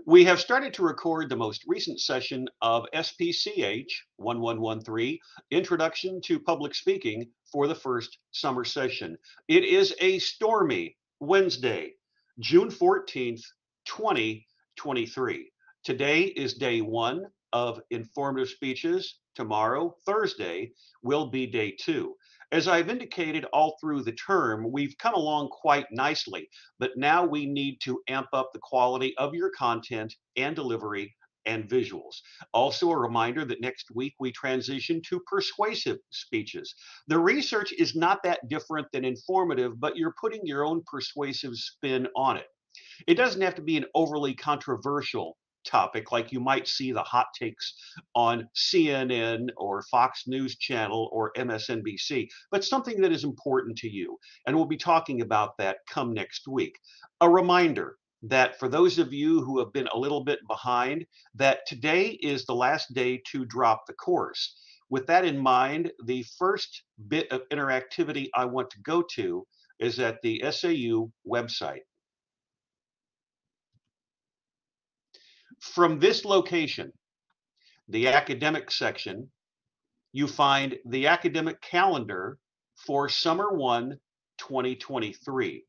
We have started to record the most recent session of SPCH 1113, Introduction to Public Speaking, for the first summer session. It is a stormy Wednesday, June 14th, 2023. Today is day one of informative speeches. Tomorrow, Thursday, will be day two. As I've indicated all through the term, we've come along quite nicely, but now we need to amp up the quality of your content and delivery and visuals. Also, a reminder that next week we transition to persuasive speeches. The research is not that different than informative, but you're putting your own persuasive spin on it. It doesn't have to be an overly controversial topic like you might see the hot takes on CNN or Fox News Channel or MSNBC, but something that is important to you. And we'll be talking about that come next week. A reminder that for those of you who have been a little bit behind, that today is the last day to drop the course. With that in mind, the first bit of interactivity I want to go to is at the SAU website. From this location, the academic section, you find the academic calendar for Summer 1, 2023.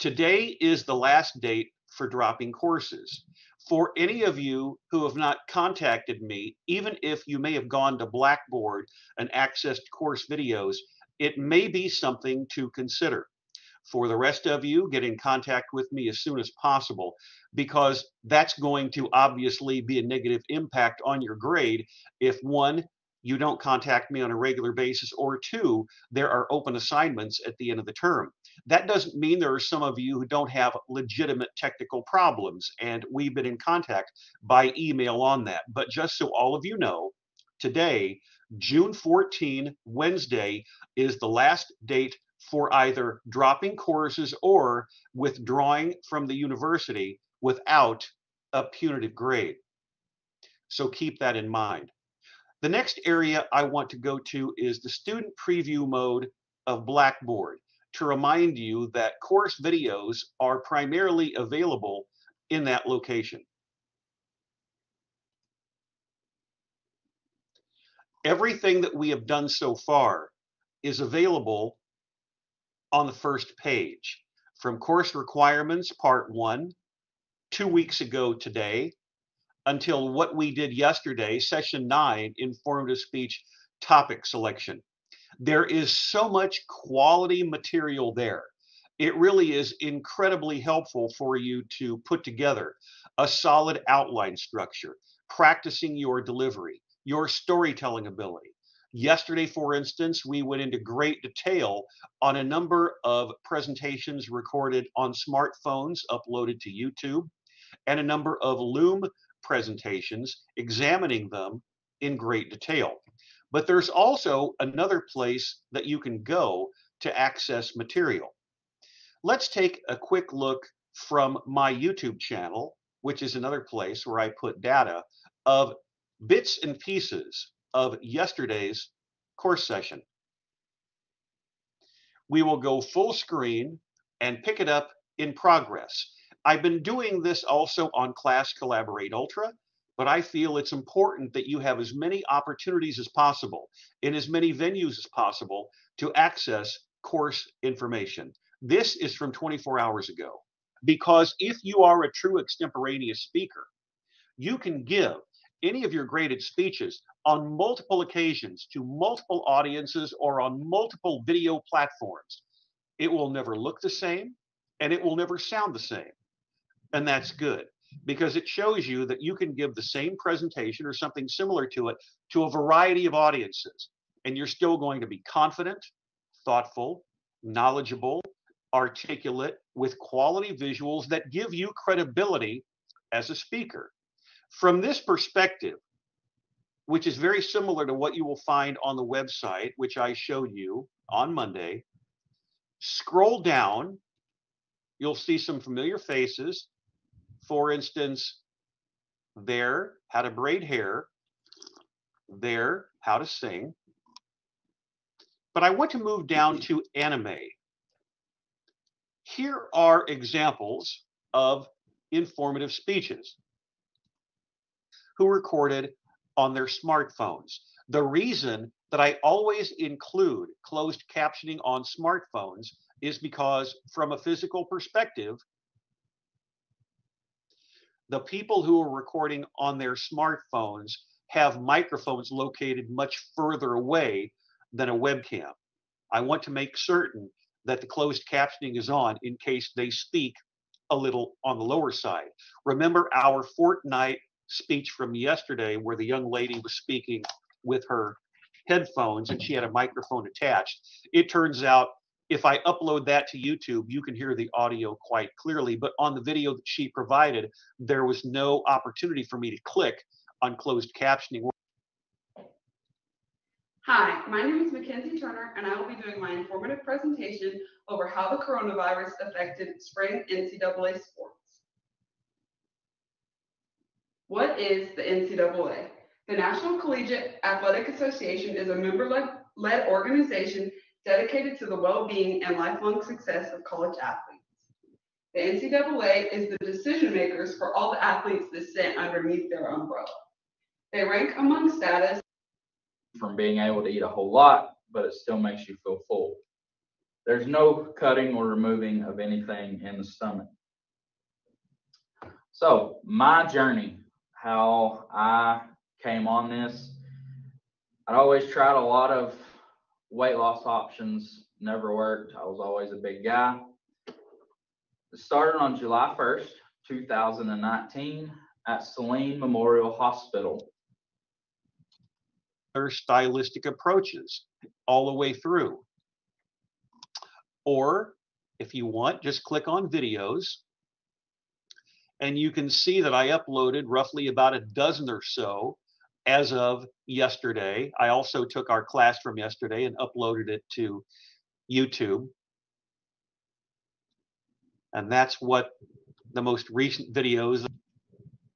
Today is the last date for dropping courses. For any of you who have not contacted me, even if you may have gone to Blackboard and accessed course videos, it may be something to consider. For the rest of you, get in contact with me as soon as possible, because that's going to obviously be a negative impact on your grade if, one, you don't contact me on a regular basis, or two, there are open assignments at the end of the term. That doesn't mean there are some of you who don't have legitimate technical problems, and we've been in contact by email on that. But just so all of you know, today, June 14, Wednesday, is the last date for either dropping courses or withdrawing from the university without a punitive grade. So keep that in mind. The next area I want to go to is the student preview mode of Blackboard, to remind you that course videos are primarily available in that location. Everything that we have done so far is available on the first page. From course requirements, part 1, 2 weeks ago today, until what we did yesterday, session 9, informative speech topic selection. There is so much quality material there. It really is incredibly helpful for you to put together a solid outline structure, practicing your delivery, your storytelling ability. Yesterday, for instance, we went into great detail on a number of presentations recorded on smartphones uploaded to YouTube, and a number of Loom presentations, examining them in great detail. But there's also another place that you can go to access material. Let's take a quick look from my YouTube channel, which is another place where I put data of bits and pieces of yesterday's course session. We will go full screen and pick it up in progress. I've been doing this also on Class Collaborate Ultra, but I feel it's important that you have as many opportunities as possible in as many venues as possible to access course information. This is from 24 hours ago, because if you are a true extemporaneous speaker, you can give any of your graded speeches on multiple occasions to multiple audiences or on multiple video platforms. It will never look the same, and it will never sound the same. And that's good, because it shows you that you can give the same presentation or something similar to it to a variety of audiences, and you're still going to be confident, thoughtful, knowledgeable, articulate, with quality visuals that give you credibility as a speaker. From this perspective, which is very similar to what you will find on the website, which I showed you on Monday, scroll down, you'll see some familiar faces. For instance, there, how to braid hair, there, how to sing. But I want to move down to anime. Here are examples of informative speeches. who recorded on their smartphones. The reason that I always include closed captioning on smartphones is because, from a physical perspective, the people who are recording on their smartphones have microphones located much further away than a webcam. I want to make certain that the closed captioning is on in case they speak a little on the lower side. Remember our fortnight speech from yesterday where the young lady was speaking with her headphones and she had a microphone attached. It turns out if I upload that to YouTube, you can hear the audio quite clearly, but on the video that she provided, there was no opportunity for me to click on closed captioning. Hi, my name is Mackenzie Turner, and I will be doing my informative presentation over how the coronavirus affected spring NCAA sports. What is the NCAA? The National Collegiate Athletic Association is a member-led organization dedicated to the well-being and lifelong success of college athletes. The NCAA is the decision makers for all the athletes that sit underneath their umbrella. They rank among status from being able to eat a whole lot, but it still makes you feel full. There's no cutting or removing of anything in the stomach. So my journey, how I came on this, I'd always tried a lot of weight loss options, never worked. I was always a big guy. It started on July 1st, 2019 at Saline Memorial Hospital. Their stylistic approaches all the way through. Or if you want, just click on videos and you can see that I uploaded roughly about a dozen or so as of yesterday. I also took our class from yesterday and uploaded it to YouTube. And that's what the most recent videos.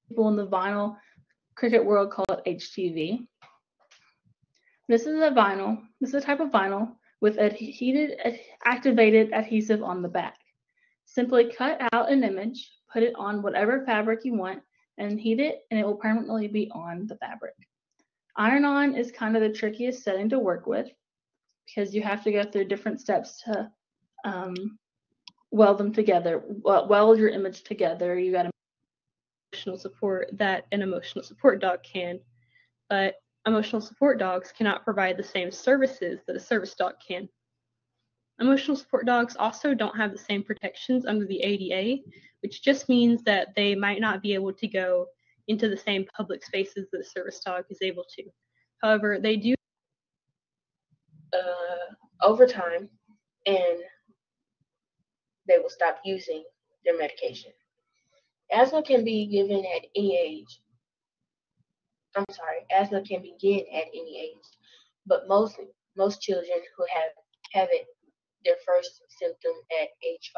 People in the vinyl cricket world call it HTV. This is a vinyl. This is a type of vinyl with activated adhesive on the back. Simply cut out an image, put it on whatever fabric you want, and heat it, and it will permanently be on the fabric. Iron-on is kind of the trickiest setting to work with because you have to go through different steps to weld them together, weld your image together. You got to emotional support that an emotional support dog can, but emotional support dogs cannot provide the same services that a service dog can. Emotional support dogs also don't have the same protections under the ADA, which just means that they might not be able to go into the same public spaces that a service dog is able to. However, they do over time, and they will stop using their medication. Asthma can be given at any age. Asthma can begin at any age, but most children who have it their first symptom at age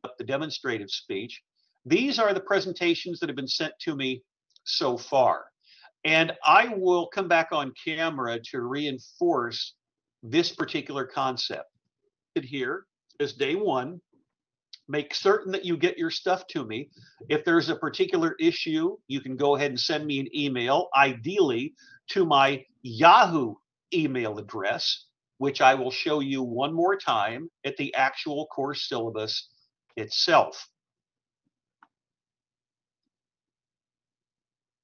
5. The demonstrative speech. These are the presentations that have been sent to me so far. And I will come back on camera to reinforce this particular concept. Here is day one. Make certain that you get your stuff to me. If there's a particular issue, you can go ahead and send me an email, ideally to my Yahoo email address, which I will show you one more time at the actual course syllabus itself.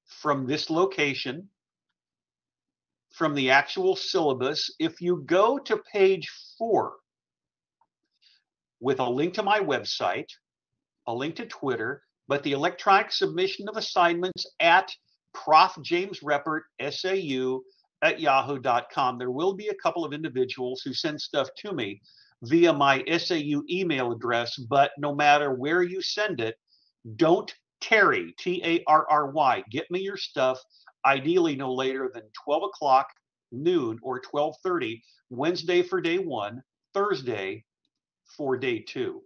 From this location, from the actual syllabus, if you go to page 4, with a link to my website, a link to Twitter, but the electronic submission of assignments at Prof. James Reppert, SAU, at yahoo.com. There will be a couple of individuals who send stuff to me via my SAU email address, but no matter where you send it, don't tarry, T-A-R-R-Y. Get me your stuff, ideally no later than 12 o'clock, noon, or 12:30, Wednesday for day 1, Thursday for day 2.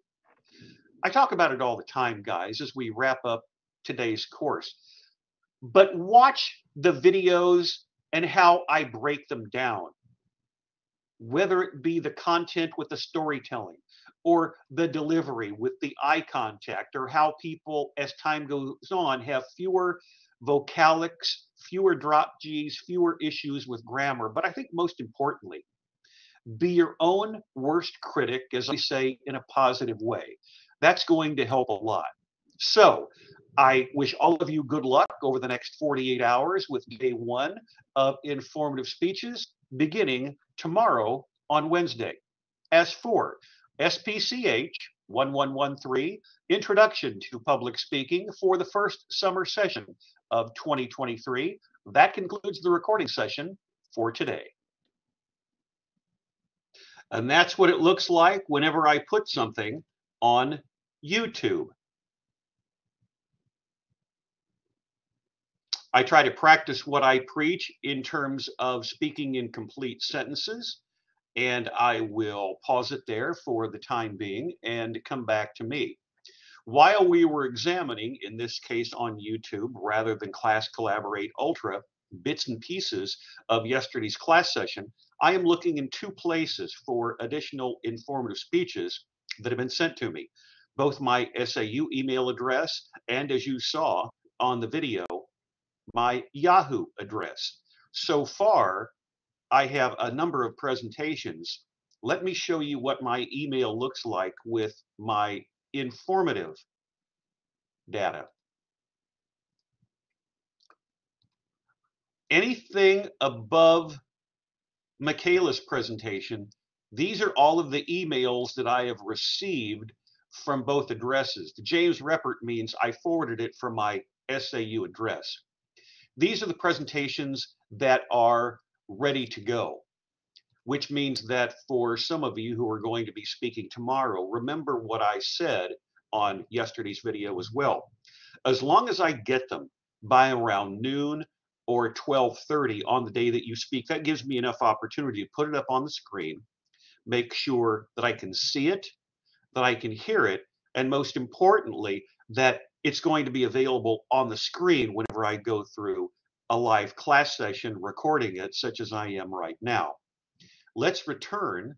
I talk about it all the time, guys, as we wrap up today's course. But watch the videos and how I break them down, whether it be the content with the storytelling, or the delivery with the eye contact, or how people, as time goes on, have fewer vocalics, fewer drop G's, fewer issues with grammar. But I think most importantly, be your own worst critic, as I say, in a positive way. That's going to help a lot. So I wish all of you good luck over the next 48 hours with day one of informative speeches beginning tomorrow on Wednesday. As for SPCH 1113, Introduction to Public Speaking for the first summer session of 2023, that concludes the recording session for today. And that's what it looks like whenever I put something on YouTube. I try to practice what I preach in terms of speaking in complete sentences, and I will pause it there for the time being and come back to me. While we were examining, in this case on YouTube rather than Class Collaborate Ultra, bits and pieces of yesterday's class session, I am looking in two places for additional informative speeches that have been sent to me, both my SAU email address and, as you saw on the video, my Yahoo address. So far, I have a number of presentations. Let me show you what my email looks like with my informative data. Anything above Michaela's presentation, these are all of the emails that I have received from both addresses. The James Reppert means I forwarded it from my SAU address. These are the presentations that are ready to go, which means that for some of you who are going to be speaking tomorrow, remember what I said on yesterday's video as well. As long as I get them by around noon or 12:30 on the day that you speak, that gives me enough opportunity to put it up on the screen, make sure that I can see it, that I can hear it, and most importantly, that it's going to be available on the screen whenever I go through a live class session recording it, such as I am right now. Let's return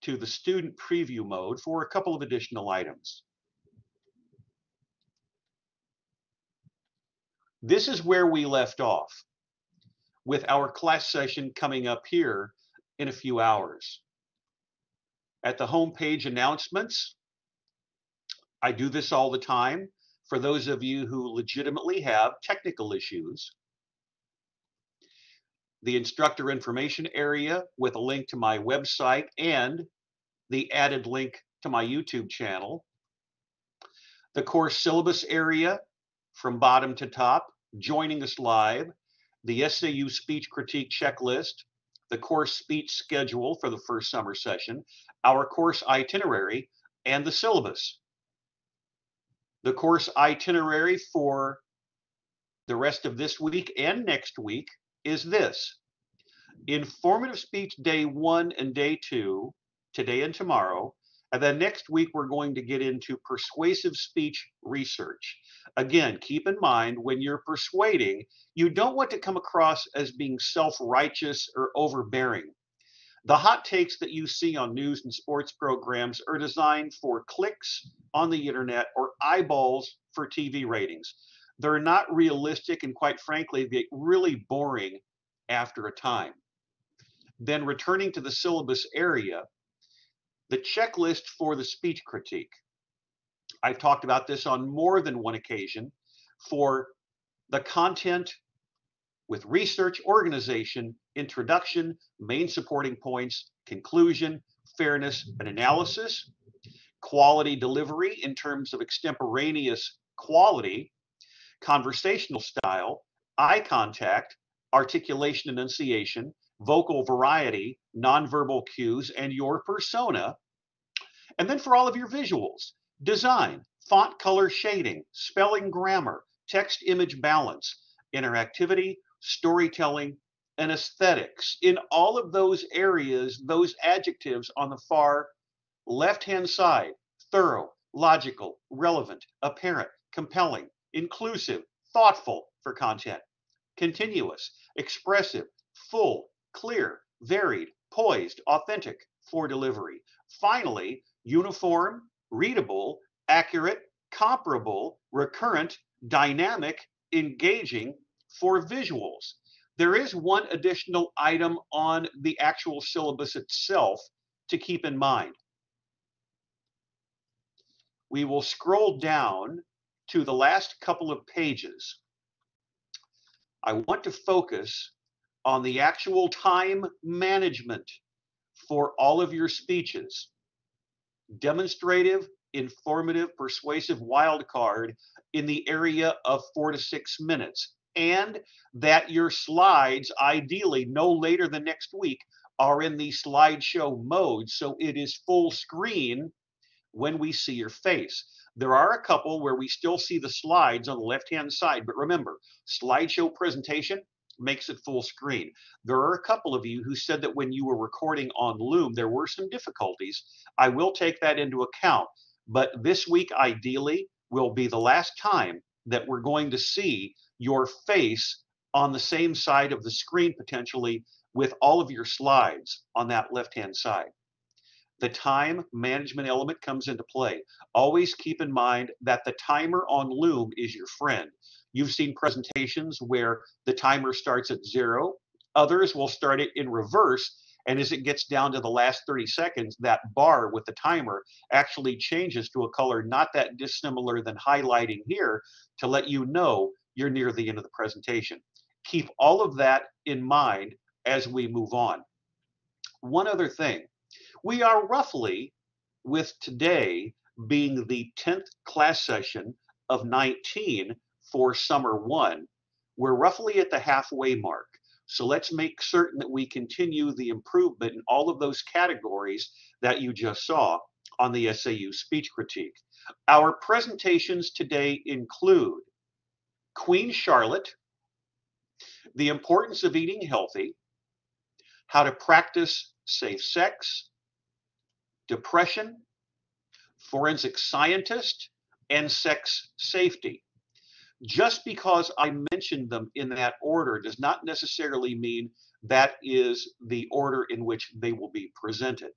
to the student preview mode for a couple of additional items. This is where we left off with our class session coming up here in a few hours. At the homepage announcements, I do this all the time for those of you who legitimately have technical issues. The instructor information area with a link to my website and the added link to my YouTube channel. The course syllabus area from bottom to top, joining us live, the SAU speech critique checklist, the course speech schedule for the first summer session, our course itinerary, and the syllabus. The course itinerary for the rest of this week and next week is this: informative speech day 1 and day 2, today and tomorrow, and then next week we're going to get into persuasive speech research. Again, keep in mind when you're persuading, you don't want to come across as being self-righteous or overbearing. The hot takes that you see on news and sports programs are designed for clicks on the internet or eyeballs for TV ratings. They're not realistic, and quite frankly, they get really boring after a time. Then returning to the syllabus area, the checklist for the speech critique. I've talked about this on more than one occasion. For the content with research, organization, introduction, main supporting points, conclusion, fairness, and analysis, quality delivery in terms of extemporaneous quality, conversational style, eye contact, articulation, enunciation, vocal variety, nonverbal cues, and your persona. And then for all of your visuals, design, font color shading, spelling grammar, text image balance, interactivity, storytelling, and aesthetics. In all of those areas, those adjectives on the far left-hand side: thorough, logical, relevant, apparent, compelling, inclusive, thoughtful for content, continuous, expressive, full, clear, varied, poised, authentic for delivery. Finally, uniform, readable, accurate, comparable, recurrent, dynamic, engaging for visuals. There is one additional item on the actual syllabus itself to keep in mind. We will scroll down to the last couple of pages. I want to focus on the actual time management for all of your speeches. Demonstrative, informative, persuasive wildcard in the area of 4 to 6 minutes. And that your slides, ideally no later than next week, are in the slideshow mode, so it is full screen when we see your face. There are a couple where we still see the slides on the left-hand side, but remember, slideshow presentation makes it full screen. There are a couple of you who said that when you were recording on Loom, there were some difficulties. I will take that into account, but this week, ideally, will be the last time that we're going to see your face on the same side of the screen, potentially, with all of your slides on that left-hand side. The time management element comes into play. Always keep in mind that the timer on Loom is your friend. You've seen presentations where the timer starts at 0. Others will start it in reverse, and as it gets down to the last 30 seconds, that bar with the timer actually changes to a color not that dissimilar than highlighting here to let you know you're near the end of the presentation. Keep all of that in mind as we move on. One other thing. We are roughly, with today being the 10th class session of 19 for summer 1, we're roughly at the halfway mark. So let's make certain that we continue the improvement in all of those categories that you just saw on the SAU speech critique. Our presentations today include Queen Charlotte, the importance of eating healthy, how to practice safe sex, depression, forensic scientist, and sex safety. Just because I mentioned them in that order does not necessarily mean that is the order in which they will be presented.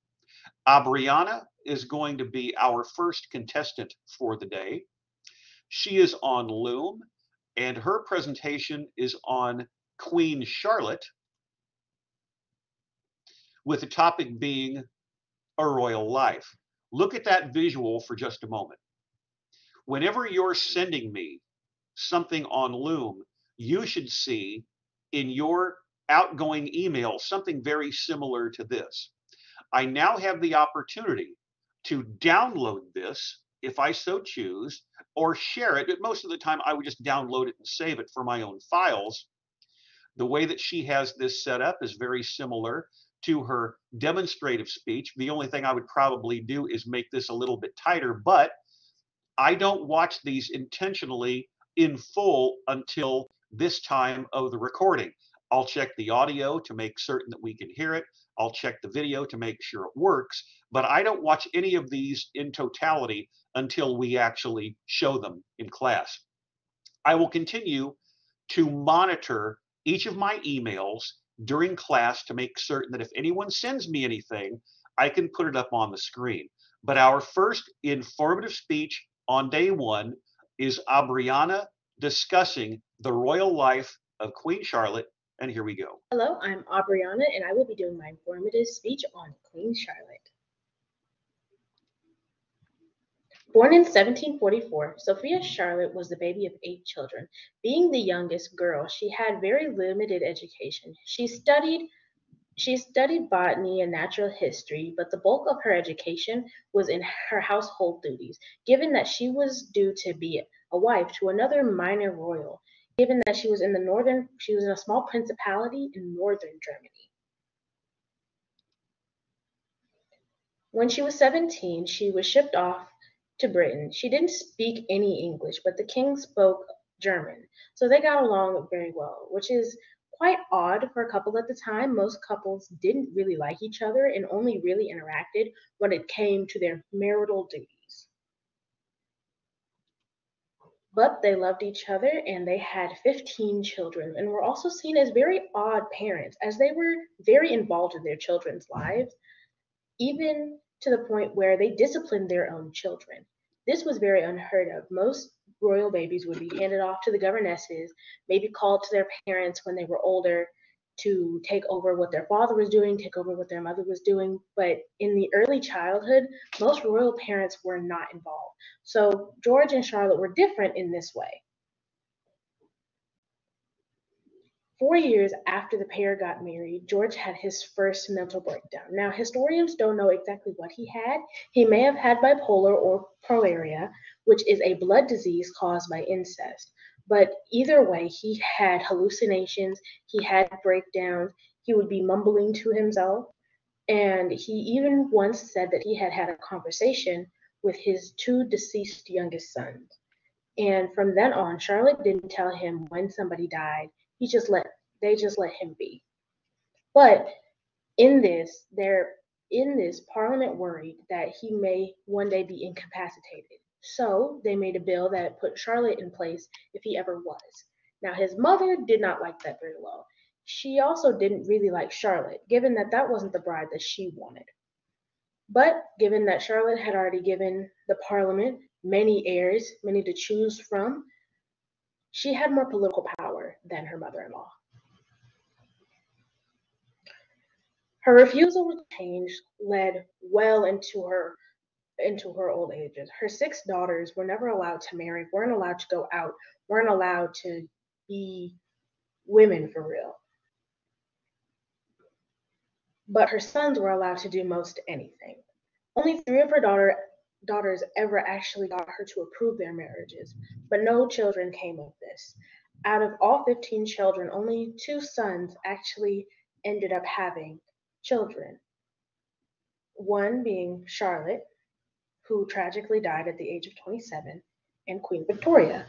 Abriana is going to be our first contestant for the day. She is on Loom, and her presentation is on Queen Charlotte, with the topic being a royal life. Look at that visual for just a moment. Whenever you're sending me something on Loom, you should see in your outgoing email something very similar to this. I now have the opportunity to download this if I so choose, or share it. But most of the time I would just download it and save it for my own files. The way that she has this set up is very similar to her demonstrative speech. The only thing I would probably do is make this a little bit tighter, but I don't watch these intentionally in full until this time of the recording. I'll check the audio to make certain that we can hear it. I'll check the video to make sure it works, but I don't watch any of these in totality until we actually show them in class. I will continue to monitor each of my emails during class to make certain that if anyone sends me anything, I can put it up on the screen. But our first informative speech on day 1 is Abriana discussing the royal life of Queen Charlotte, and here we go. Hello, I'm Abriana, and I will be doing my informative speech on Queen Charlotte. Born in 1744, Sophia Charlotte was the baby of 8 children. Being the youngest girl, she had very limited education. She studied botany and natural history, but the bulk of her education was in her household duties, given that she was due to be a wife to another minor royal, given that she was in a small principality in northern Germany. When she was 17, she was shipped off to Britain. She didn't speak any English, but the king spoke German, so they got along very well, which is quite odd for a couple at the time. Most couples didn't really like each other and only really interacted when it came to their marital duties. But they loved each other and they had 15 children and were also seen as very odd parents as they were very involved in their children's lives, even to the point where they disciplined their own children. This was very unheard of. Most royal babies would be handed off to the governesses, maybe called to their parents when they were older to take over what their father was doing, take over what their mother was doing. But in the early childhood, most royal parents were not involved. So George and Charlotte were different in this way. 4 years after the pair got married, George had his first mental breakdown. Now, historians don't know exactly what he had. He may have had bipolar or progeria, which is a blood disease caused by incest. But either way, he had hallucinations, he had breakdowns, he would be mumbling to himself, and he even once said that he had had a conversation with his two deceased youngest sons. And from then on, Charlotte didn't tell him when somebody died. They just let him be. But in this, Parliament worried that he may one day be incapacitated. So they made a bill that put Charlotte in place if he ever was. Now his mother did not like that very well. She also didn't really like Charlotte, given that that wasn't the bride that she wanted. But given that Charlotte had already given the Parliament many heirs, many to choose from, she had more political power than her mother-in-law. Her refusal to change led well into her old ages. Her 6 daughters were never allowed to marry, weren't allowed to go out, weren't allowed to be women for real. But her sons were allowed to do most anything. Only 3 of her daughters ever actually got her to approve their marriages, but no children came of this. Out of all 15 children, only 2 sons actually ended up having children. One being Charlotte, who tragically died at the age of 27, and Queen Victoria.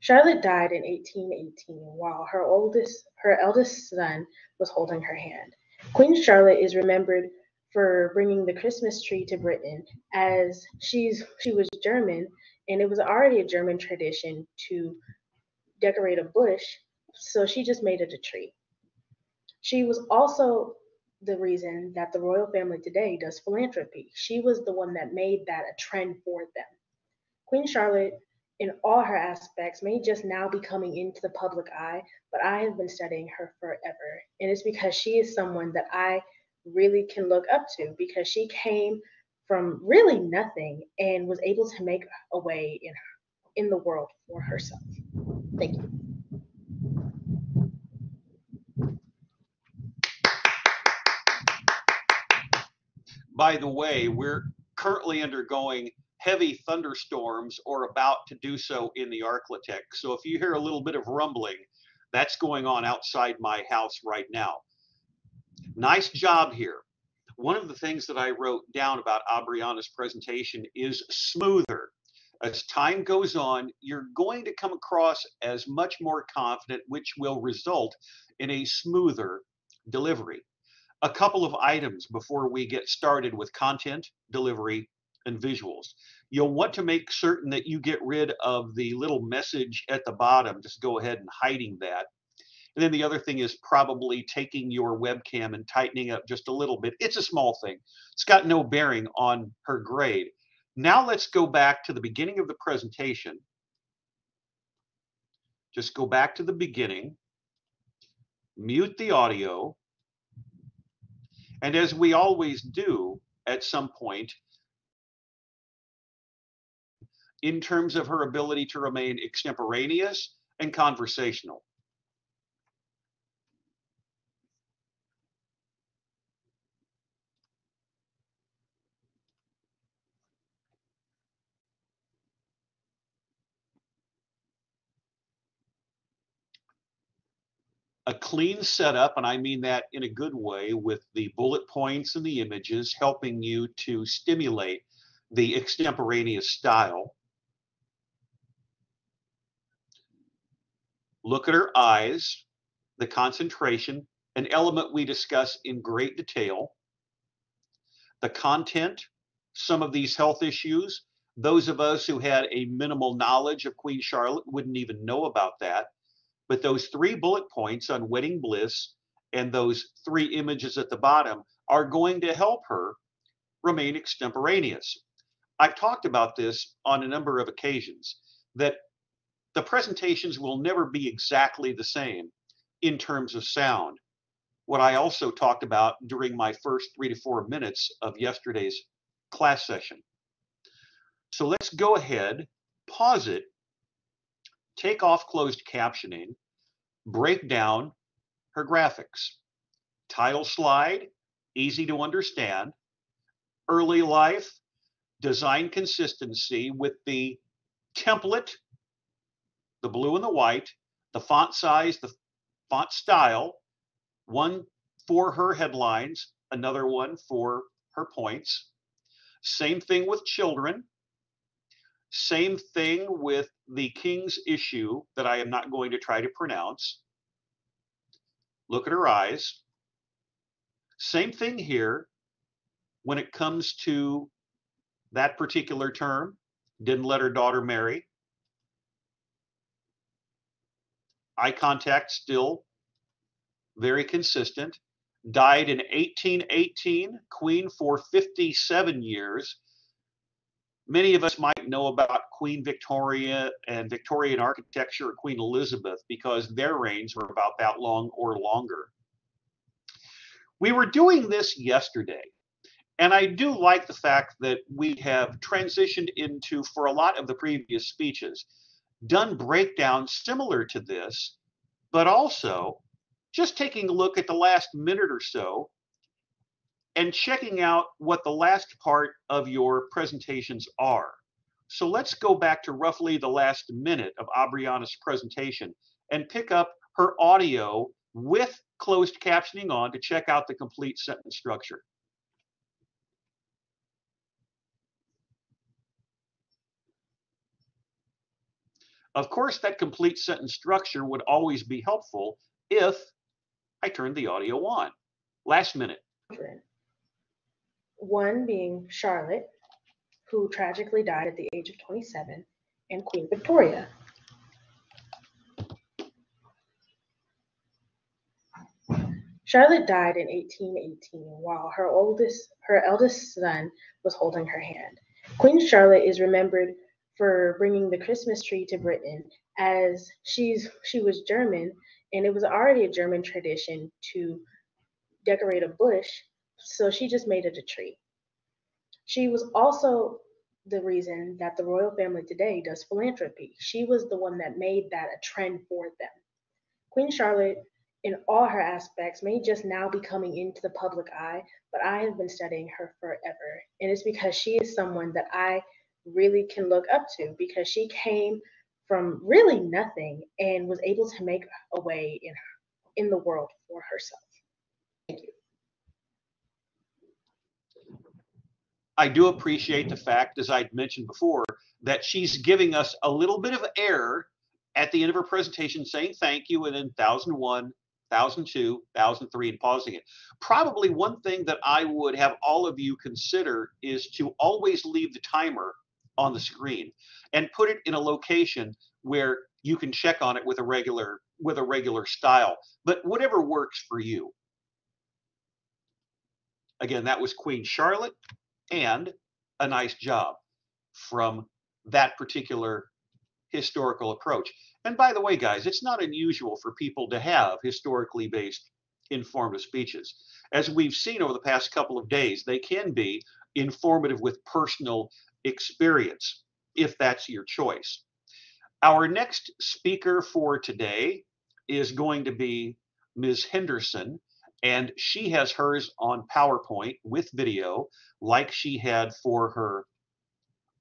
Charlotte died in 1818 while her eldest son was holding her hand. Queen Charlotte is remembered for bringing the Christmas tree to Britain, as she was German, and it was already a German tradition to decorate a bush, so she just made it a tree. She was also the reason that the royal family today does philanthropy. She was the one that made that a trend for them. Queen Charlotte, in all her aspects, may just now be coming into the public eye, but I have been studying her forever. And it's because she is someone that I really can look up to, because she came from really nothing and was able to make a way in the world for herself. Thank you. By the way, we're currently undergoing heavy thunderstorms or about to do so in the Arklatex. So if you hear a little bit of rumbling, that's going on outside my house right now. Nice job here. One of the things that I wrote down about Abriana's presentation is smoother. As time goes on, you're going to come across as much more confident, which will result in a smoother delivery. A couple of items before we get started with content, delivery, and visuals. You'll want to make certain that you get rid of the little message at the bottom. Just go ahead and hiding that. And then the other thing is probably taking your webcam and tightening up just a little bit. It's a small thing. It's got no bearing on her grade. Now let's go back to the beginning of the presentation. Just go back to the beginning, mute the audio, and as we always do at some point, in terms of her ability to remain extemporaneous and conversational. A clean setup, and I mean that in a good way, with the bullet points and the images helping you to stimulate the extemporaneous style. Look at her eyes, the concentration, an element we discuss in great detail. The content, some of these health issues, those of us who had a minimal knowledge of Queen Charlotte wouldn't even know about that. But those 3 bullet points on wedding bliss and those 3 images at the bottom are going to help her remain extemporaneous. I've talked about this on a number of occasions, that the presentations will never be exactly the same in terms of sound. What I also talked about during my first 3 to 4 minutes of yesterday's class session. So let's go ahead, pause it, take off closed captioning, break down her graphics. Title slide, easy to understand. Early life, design consistency with the template, the blue and the white, the font size, the font style, one for her headlines, another one for her points. Same thing with children. Same thing with the King's issue that I am not going to try to pronounce. Look at her eyes. Same thing here when it comes to that particular term. Didn't let her daughter marry. Eye contact still very consistent. Died in 1818, queen for 57 years. Many of us might know about Queen Victoria and Victorian architecture, or Queen Elizabeth, because their reigns were about that long or longer. We were doing this yesterday, and I do like the fact that we have transitioned into, for a lot of the previous speeches, done breakdowns similar to this, but also just taking a look at the last minute or so and checking out what the last part of your presentations are. So let's go back to roughly the last minute of Aubriana's presentation and pick up her audio with closed captioning on to check out the complete sentence structure. Of course, that complete sentence structure would always be helpful if I turned the audio on. Last minute. One being Charlotte, who tragically died at the age of 27, and Queen Victoria. Charlotte died in 1818 while her eldest son was holding her hand. Queen Charlotte is remembered for bringing the Christmas tree to Britain, as she was German, and it was already a German tradition to decorate a bush, so she just made it a tree. She was also the reason that the royal family today does philanthropy. She was the one that made that a trend for them. Queen Charlotte, in all her aspects, may just now be coming into the public eye, but I have been studying her forever. And it's because she is someone that I really can look up to, because she came from really nothing and was able to make a way in the world for herself. Thank you. I do appreciate the fact, as I'd mentioned before, that she's giving us a little bit of air at the end of her presentation, saying thank you, and then 1001, 1002, 1003, and pausing it. Probably one thing that I would have all of you consider is to always leave the timer on the screen and put it in a location where you can check on it with a regular style, but whatever works for you. Again, that was Queen Charlotte, and a nice job from that particular historical approach. And by the way, guys, it's not unusual for people to have historically based informative speeches. As we've seen over the past couple of days, they can be informative with personal experience, if that's your choice. Our next speaker for today is going to be Ms. Henderson, and she has hers on PowerPoint with video, like she had for her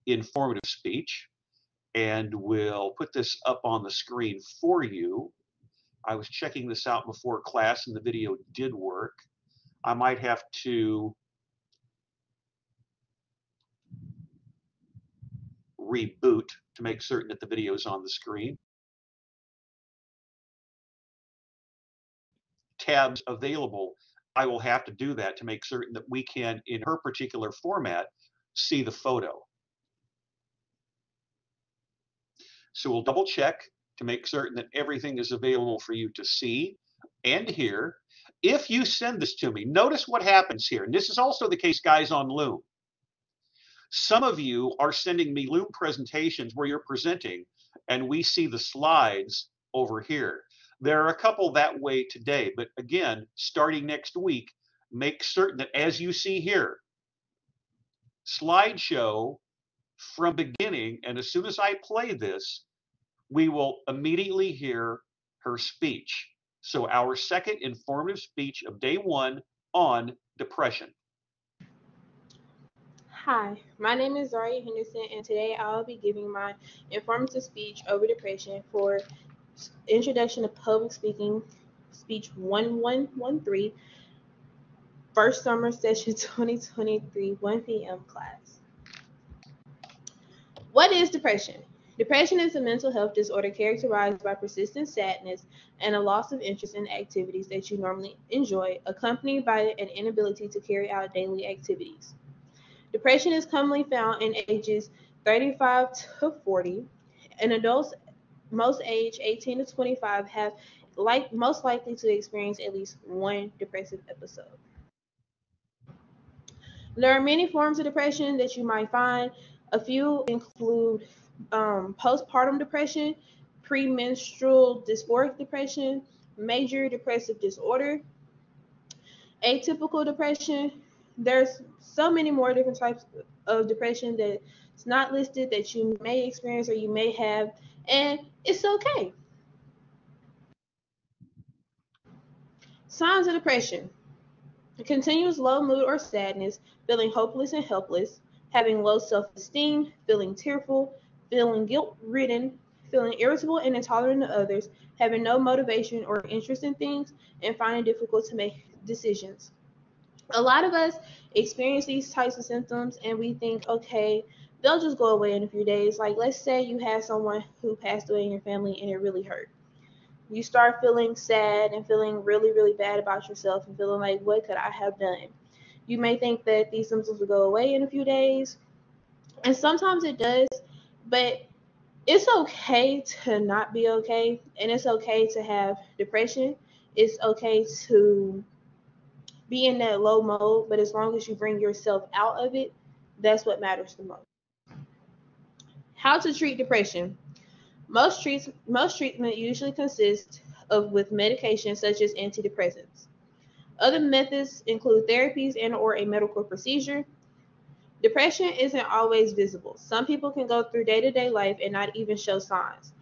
informative speech. And we'll put this up on the screen for you. I was checking this out before class, and the video did work. I might have to reboot to make certain that the video is on the screen. Tabs available, I will have to do that to make certain that we can, in her particular format, see the photo. So we'll double check to make certain that everything is available for you to see and hear. If you send this to me, notice what happens here. And this is also the case, guys, on Loom. Some of you are sending me Loom presentations where you're presenting, and we see the slides over here. There are a couple that way today, but again, starting next week, make certain that as you see here, slideshow from beginning, and as soon as I play this, we will immediately hear her speech. So our second informative speech of day 1 on depression. Hi, my name is Zaria Henderson, and today I'll be giving my informative speech over depression for Introduction to Public Speaking, Speech 1113, First Summer Session 2023, 1 p.m. class. What is depression? Depression is a mental health disorder characterized by persistent sadness and a loss of interest in activities that you normally enjoy, accompanied by an inability to carry out daily activities. Depression is commonly found in ages 35 to 40. In adults, most age 18 to 25 have most likely to experience at least one depressive episode. There are many forms of depression that you might find. A few include postpartum depression, premenstrual dysphoric depression, major depressive disorder, atypical depression. There's so many more different types of depression that's not listed that you may experience or you may have, and it's okay. Signs of depression: continuous low mood or sadness, feeling hopeless and helpless, having low self-esteem, feeling tearful, feeling guilt-ridden, feeling irritable and intolerant to others, having no motivation or interest in things, and finding it difficult to make decisions. A lot of us experience these types of symptoms and we think, okay, they'll just go away in a few days. Like, let's say you had someone who passed away in your family and it really hurt. You start feeling sad and feeling really, really bad about yourself and feeling like, what could I have done? You may think that these symptoms will go away in a few days, and sometimes it does, but it's okay to not be okay, and it's okay to have depression. It's okay to be in that low mode, but as long as you bring yourself out of it, that's what matters the most. How to treat depression. Most treatment usually consists of with medication such as antidepressants. Other methods include therapies and or a medical procedure. Depression isn't always visible. Some people can go through day-to-day life and not even show signs.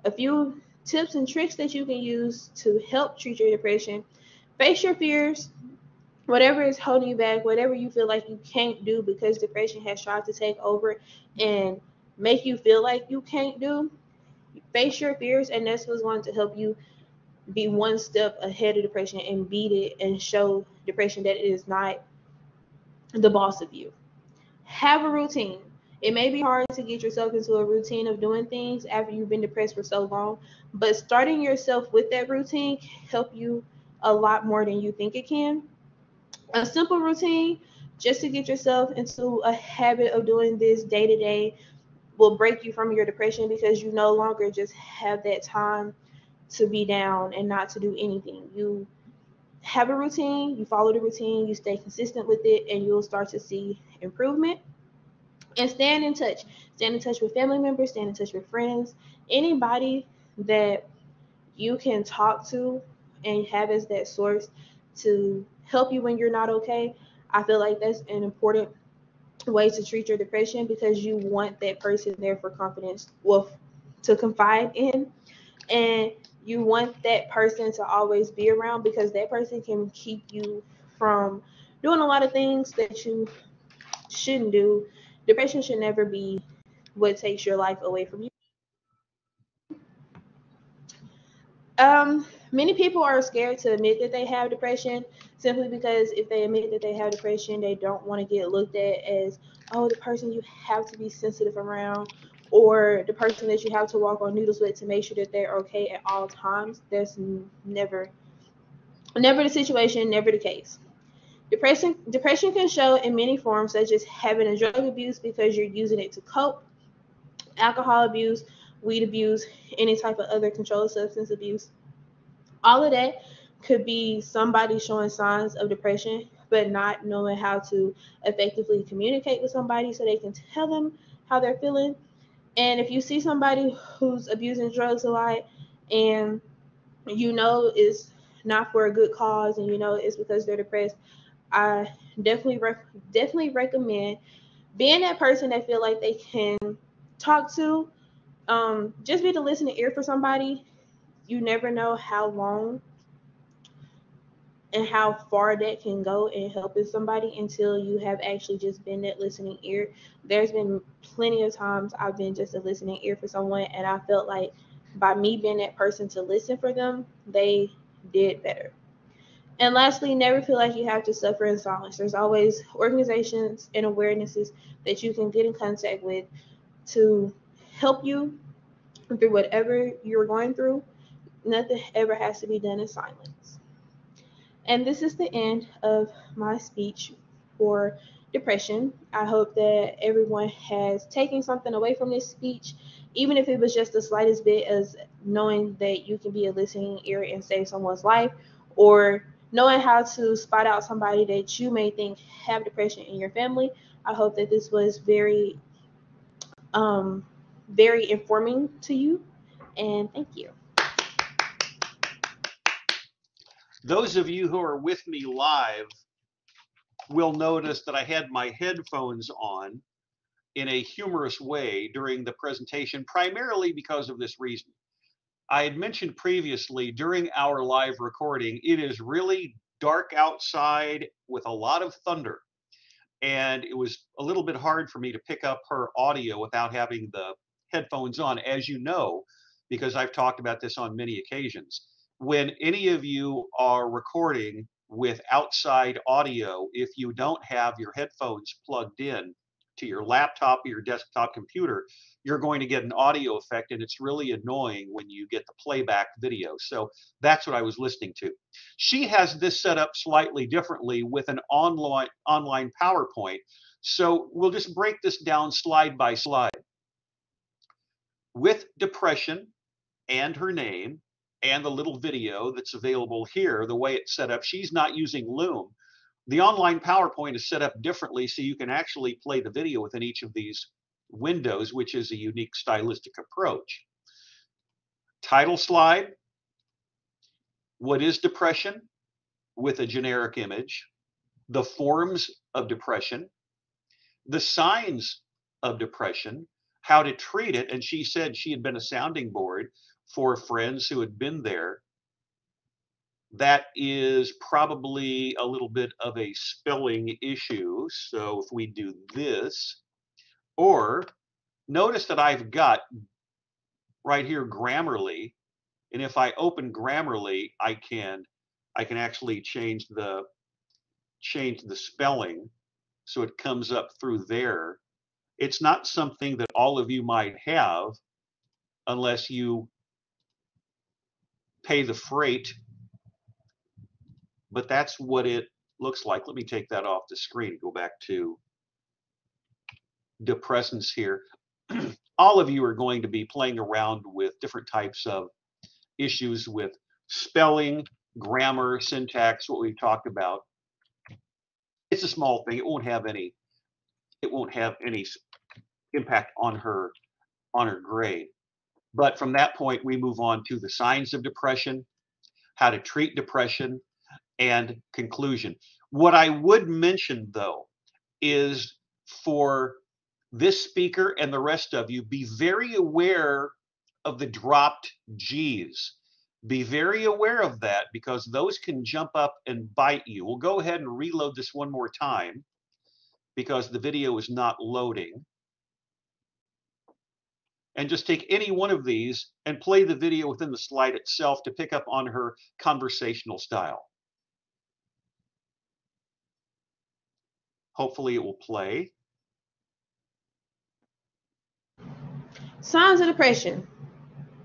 A few tips and tricks that you can use to help treat your depression: face your fears. Whatever is holding you back, whatever you feel like you can't do because depression has tried to take over and make you feel like you can't do, face your fears, and that's what's going to help you be one step ahead of depression and beat it and show depression that it is not the boss of you. Have a routine. It may be hard to get yourself into a routine of doing things after you've been depressed for so long, but starting yourself with that routine can help you a lot more than you think it can. A simple routine just to get yourself into a habit of doing this day to day will break you from your depression because you no longer just have that time to be down and not to do anything. You have a routine, you follow the routine, you stay consistent with it, and you'll start to see improvement. And stand in touch. Stand in touch with family members, stand in touch with friends, anybody that you can talk to and have as that source to help you when you're not okay. I feel like that's an important way to treat your depression because you want that person there for confidence, well, to confide in, and you want that person to always be around because that person can keep you from doing a lot of things that you shouldn't do. Depression should never be what takes your life away from you. Many people are scared to admit that they have depression simply because if they admit that they have depression, they don't want to get looked at as, oh, the person you have to be sensitive around, or the person that you have to walk on noodles with to make sure that they're okay at all times. That's never the situation, never the case. Depression can show in many forms, such as having a drug abuse because you're using it to cope, alcohol abuse, weed abuse, any type of other controlled substance abuse. All of that could be somebody showing signs of depression, but not knowing how to effectively communicate with somebody so they can tell them how they're feeling. And if you see somebody who's abusing drugs a lot and it's not for a good cause and it's because they're depressed, I definitely recommend being that person that feel like they can talk to. Just be the listening ear for somebody. You never know how long and how far that can go in helping somebody until you have actually just been that listening ear. There's been plenty of times I've been just a listening ear for someone, and I felt like by me being that person to listen for them, they did better. And lastly, never feel like you have to suffer in silence. There's always organizations and awarenesses that you can get in contact with to help you through whatever you're going through. Nothing ever has to be done in silence. And this is the end of my speech for depression. I hope that everyone has taken something away from this speech, even if it was just the slightest bit, as knowing that you can be a listening ear and save someone's life, or knowing how to spot out somebody that you may think have depression in your family. I hope that this was very informing to you, and thank you. Those of you who are with me live will notice that I had my headphones on in a humorous way during the presentation, primarily because of this reason. I had mentioned previously during our live recording, it is really dark outside with a lot of thunder. And it was a little bit hard for me to pick up her audio without having the headphones on, as you know, because I've talked about this on many occasions. When any of you are recording with outside audio, if you don't have your headphones plugged in to your laptop or your desktop computer, you're going to get an audio effect, and it's really annoying when you get the playback video. So that's what I was listening to. She has this set up slightly differently with an online PowerPoint. So we'll just break this down slide by slide. With depression and her name and the little video that's available here, the way it's set up, she's not using Loom. The online PowerPoint is set up differently, so you can actually play the video within each of these windows, which is a unique stylistic approach. Title slide, what is depression, with a generic image, the forms of depression, the signs of depression, how to treat it, and she said she had been a sounding board for friends who had been there. That is probably a little bit of a spelling issue, so if we do this, or notice that I've got right here Grammarly, and if I open Grammarly, I can actually change the spelling so it comes up through there. It's not something that all of you might have unless you pay the freight, but that's what it looks like. Let me take that off the screen, go back to depressants here. All of you are going to be playing around with different types of issues with spelling, grammar, syntax, what we've talked about. It's a small thing. It won't have any impact on her grade. But from that point, we move on to the signs of depression, how to treat depression, and conclusion. What I would mention, though, is for this speaker and the rest of you, be very aware of the dropped G's. Be very aware of that, because those can jump up and bite you. We'll go ahead and reload this one more time because the video is not loading. And just take any one of these and play the video within the slide itself to pick up on her conversational style. Hopefully it will play. Signs of depression: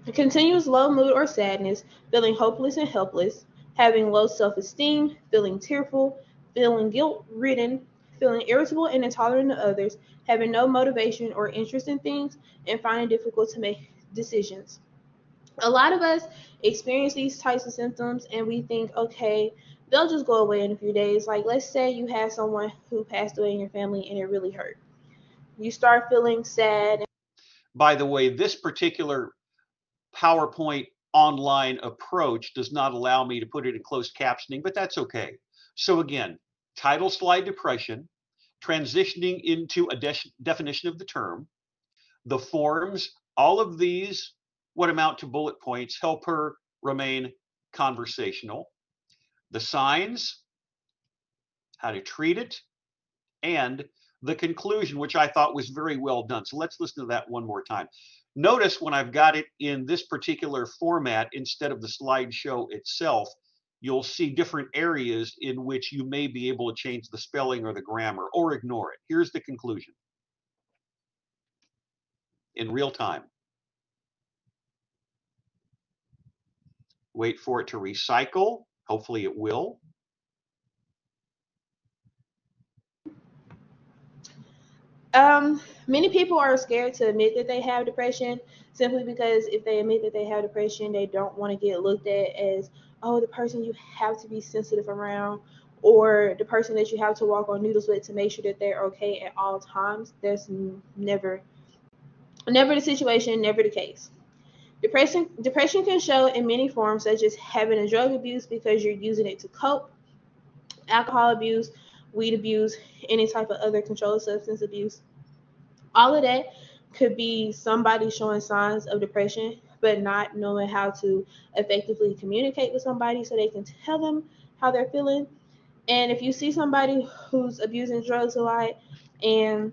a continuous low mood or sadness, feeling hopeless and helpless, having low self-esteem, feeling tearful, feeling guilt-ridden, feeling irritable and intolerant of others, having no motivation or interest in things, and finding it difficult to make decisions. A lot of us experience these types of symptoms and we think, okay, they'll just go away in a few days. Like, let's say you have someone who passed away in your family and it really hurt. You start feeling sad. By the way, this particular PowerPoint online approach does not allow me to put it in closed captioning, but that's okay. So again, title slide depression, transitioning into a definition of the term, the forms, all of these would amount to bullet points, help her remain conversational. The signs, how to treat it, and the conclusion, which I thought was very well done. So let's listen to that one more time. Notice when I've got it in this particular format, instead of the slideshow itself, you'll see different areas in which you may be able to change the spelling or the grammar or ignore it. Here's the conclusion in real time. Wait for it to recycle. Hopefully it will. Many people are scared to admit that they have depression simply because if they admit that they have depression, they don't want to get looked at as, oh, the person you have to be sensitive around, or the person that you have to walk on noodles with to make sure that they're okay at all times. That's never the situation, never the case. Depression can show in many forms, such as having a drug abuse because you're using it to cope, alcohol abuse, weed abuse, any type of other controlled substance abuse. All of that could be somebody showing signs of depression, but not knowing how to effectively communicate with somebody so they can tell them how they're feeling. And if you see somebody who's abusing drugs a lot and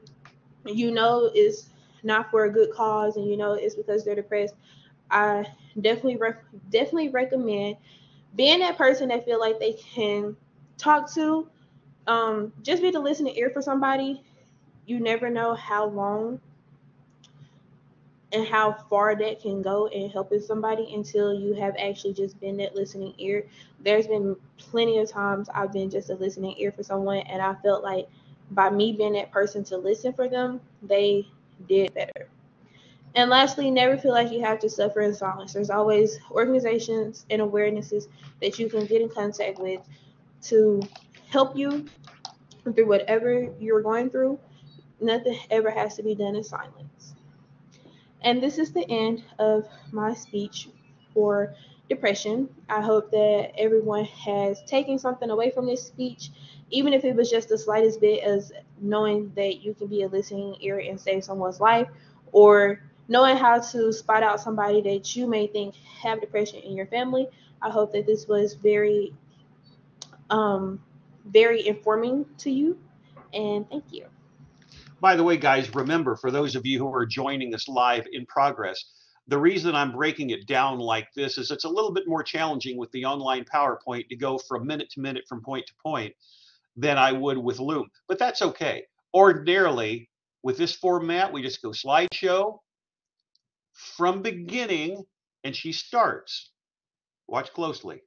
you know it's not for a good cause and you know it's because they're depressed, I definitely recommend being that person that feel like they can talk to. Just be the listening ear for somebody. You never know how long and how far that can go in helping somebody until you have actually just been that listening ear. There's been plenty of times I've been just a listening ear for someone, and I felt like by me being that person to listen for them, they did better. And lastly, never feel like you have to suffer in silence. There's always organizations and awarenesses that you can get in contact with to help you through whatever you're going through. Nothing ever has to be done in silence. And this is the end of my speech for depression. I hope that everyone has taken something away from this speech, even if it was just the slightest bit, as knowing that you can be a listening ear and save someone's life, or knowing how to spot out somebody that you may think have depression in your family. I hope that this was um, very informing to you, and thank you. By the way, guys, remember, for those of you who are joining us live in progress, the reason I'm breaking it down like this is it's a little bit more challenging with the online PowerPoint to go from minute to minute, from point to point, than I would with Loom. But that's okay. Ordinarily, with this format, we just go slideshow from beginning, and she starts. Watch closely.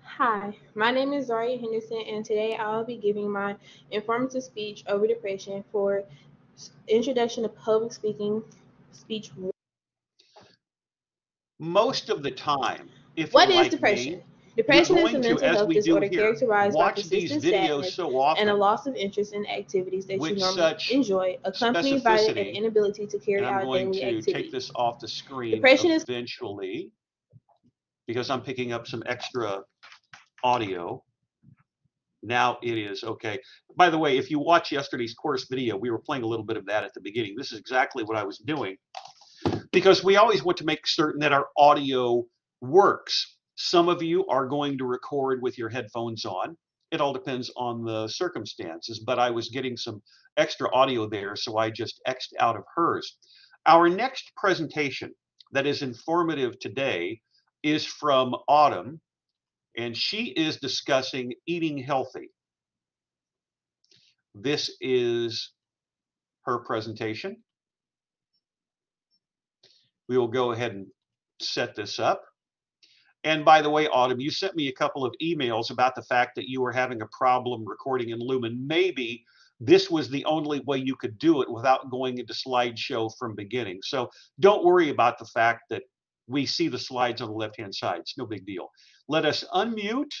Hi, my name is Zaria Henderson, and today I'll be giving my informative speech over depression for Introduction to Public Speaking, Speech. Most of the time, if What you're is like depression? me, you're Depression is a going to, mental as health we do disorder here, characterized by watch these persistent videos sadness so and a often loss of interest in activities that you with normally such enjoy, accompanied by an specificity, inability to and carry I'm out going daily to take activities. this off the screen Depression is eventually because I'm picking up some extra audio. Now it is okay. By the way, if you watch yesterday's course video, we were playing a little bit of that at the beginning. This is exactly what I was doing because we always want to make certain that our audio works. Some of you are going to record with your headphones on. It all depends on the circumstances, but I was getting some extra audio there, so I just X'd out of hers. Our next presentation that is informative today is from Autumn, and she is discussing eating healthy. This is her presentation. We will go ahead and set this up. And by the way, Autumn, you sent me a couple of emails about the fact that you were having a problem recording in Lumen. Maybe this was the only way you could do it without going into slideshow from beginning. So don't worry about the fact that we see the slides on the left-hand side. It's no big deal. Let us unmute,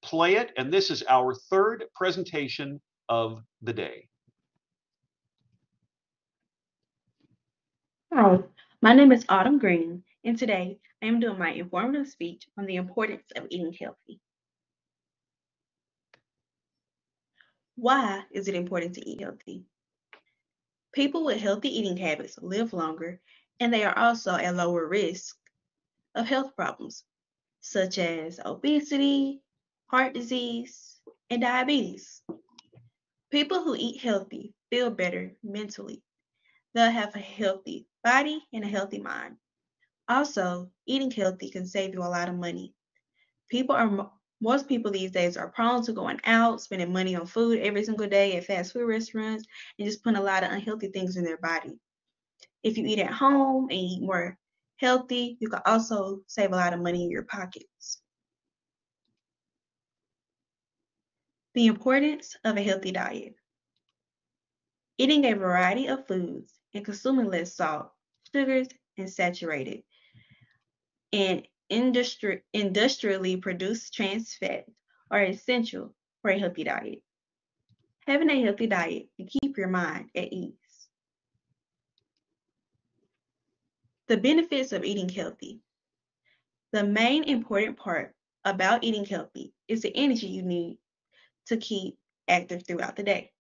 play it, and this is our third presentation of the day. Hi, my name is Autumn Green, and today I am doing my informative speech on the importance of eating healthy. Why is it important to eat healthy? People with healthy eating habits live longer, and they are also at lower risk of health problems, such as obesity, heart disease, and diabetes. People who eat healthy feel better mentally. They'll have a healthy body and a healthy mind. Also, eating healthy can save you a lot of money. Most people these days are prone to going out, spending money on food every single day at fast food restaurants, and just putting a lot of unhealthy things in their body. If you eat at home and eat more healthy, you can also save a lot of money in your pockets. The importance of a healthy diet. Eating a variety of foods and consuming less salt, sugars, and saturated and industrially produced trans fats are essential for a healthy diet. Having a healthy diet can keep your mind at ease. The benefits of eating healthy. The main important part about eating healthy is the energy you need to keep active throughout the day.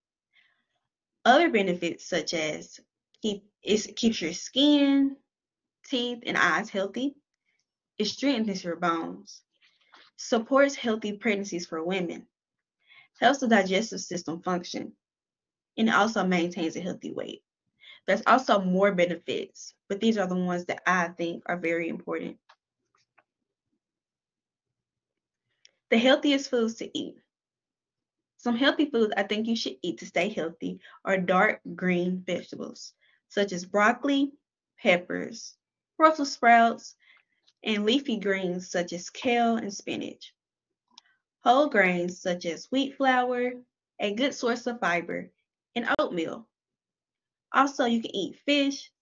Other benefits such as it keeps your skin, teeth, and eyes healthy. It strengthens your bones. Supports healthy pregnancies for women. Helps the digestive system function. And it also maintains a healthy weight. There's also more benefits, but these are the ones that I think are very important. The healthiest foods to eat. Some healthy foods I think you should eat to stay healthy are dark green vegetables, such as broccoli, peppers, Brussels sprouts, and leafy greens such as kale and spinach. Whole grains such as wheat flour, a good source of fiber, and oatmeal. Also, you can eat fish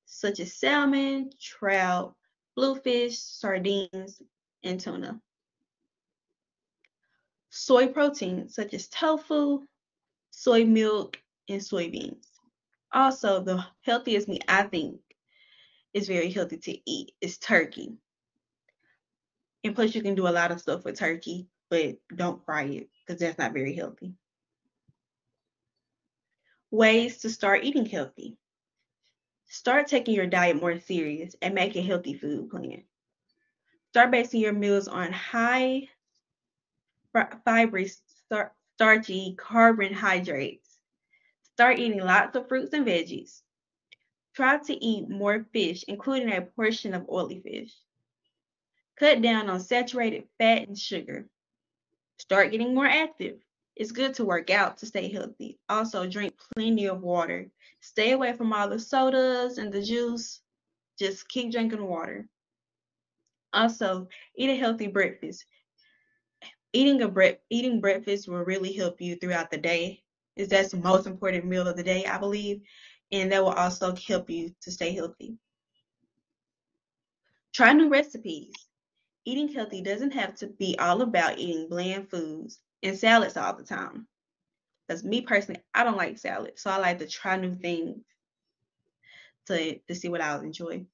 such as salmon, trout, bluefish, sardines, and tuna. Soy protein such as tofu, soy milk, and soybeans. Also, the healthiest meat I think is very healthy to eat is turkey. And plus, you can do a lot of stuff with turkey, but don't fry it because that's not very healthy. Ways to start eating healthy. Start taking your diet more serious and make a healthy food plan. Start basing your meals on high fibrous, starchy carbohydrates. Start eating lots of fruits and veggies. Try to eat more fish, including a portion of oily fish. Cut down on saturated fat and sugar. Start getting more active. It's good to work out to stay healthy. Also, drink plenty of water. Stay away from all the sodas and the juice. Just keep drinking water. Also, eat a healthy breakfast. Eating breakfast will really help you throughout the day. That's the most important meal of the day, I believe, and that will also help you to stay healthy. Try new recipes. Eating healthy doesn't have to be all about eating bland foods and salads all the time. Because me personally, I don't like salad, so I like to try new things to see what I'll enjoy.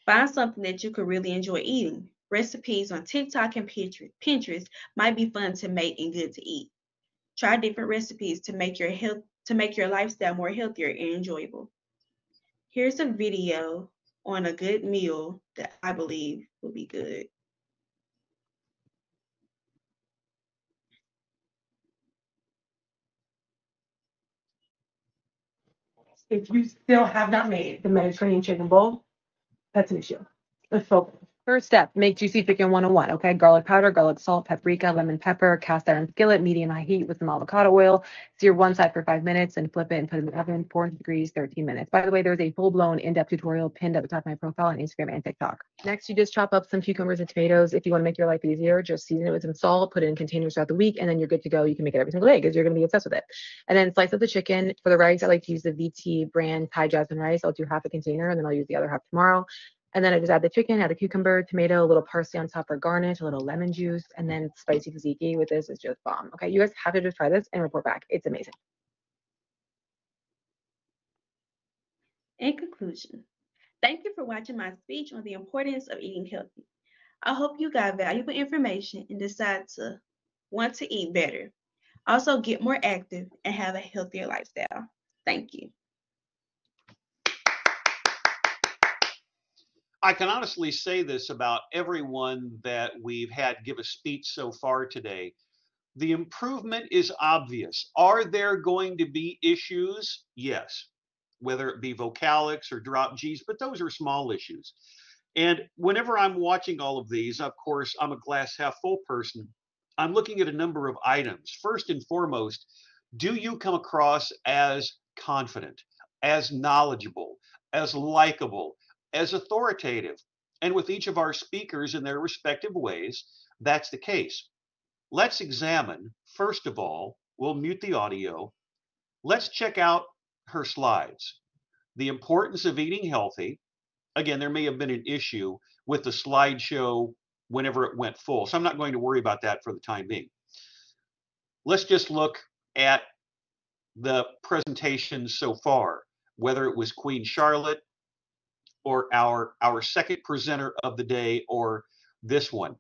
Find something that you could really enjoy eating. Recipes on TikTok and Pinterest might be fun to make and good to eat. Try different recipes to make your lifestyle more healthier and enjoyable. Here's a video on a good meal that I believe will be good. If you still have not made the Mediterranean chicken bowl, that's an issue. It's so good. First step, make juicy chicken 101. Okay, garlic powder, garlic salt, paprika, lemon pepper, cast iron skillet, medium high heat with some avocado oil. Sear one side for 5 minutes and flip it and put it in the oven, 400 degrees, 13 minutes. By the way, there's a full-blown in-depth tutorial pinned at the top of my profile on Instagram and TikTok. Next, you just chop up some cucumbers and tomatoes. If you want to make your life easier, just season it with some salt, put it in containers throughout the week, and then you're good to go. You can make it every single day because you're going to be obsessed with it. And then slice up the chicken. For the rice, I like to use the VT brand Thai jasmine rice. I'll do half a container and then I'll use the other half tomorrow. And then I just add the chicken, add a cucumber, tomato, a little parsley on top for garnish, a little lemon juice, and then spicy tzatziki with this is just bomb. Okay, you guys have to just try this and report back. It's amazing. In conclusion, thank you for watching my speech on the importance of eating healthy. I hope you got valuable information and decide to want to eat better. Also, get more active and have a healthier lifestyle. Thank you. I can honestly say this about everyone that we've had give a speech so far today. The improvement is obvious. Are there going to be issues? Yes, whether it be vocalics or drop Gs, but those are small issues. And whenever I'm watching all of these, of course, I'm a glass half full person. I'm looking at a number of items. First and foremost, do you come across as confident, as knowledgeable, as likable, as authoritative? And with each of our speakers in their respective ways, that's the case. Let's examine, first of all, we'll mute the audio. Let's check out her slides. The importance of eating healthy. Again, there may have been an issue with the slideshow whenever it went full, so I'm not going to worry about that for the time being. Let's just look at the presentation so far, whether it was Queen Charlotte or our second presenter of the day or this one.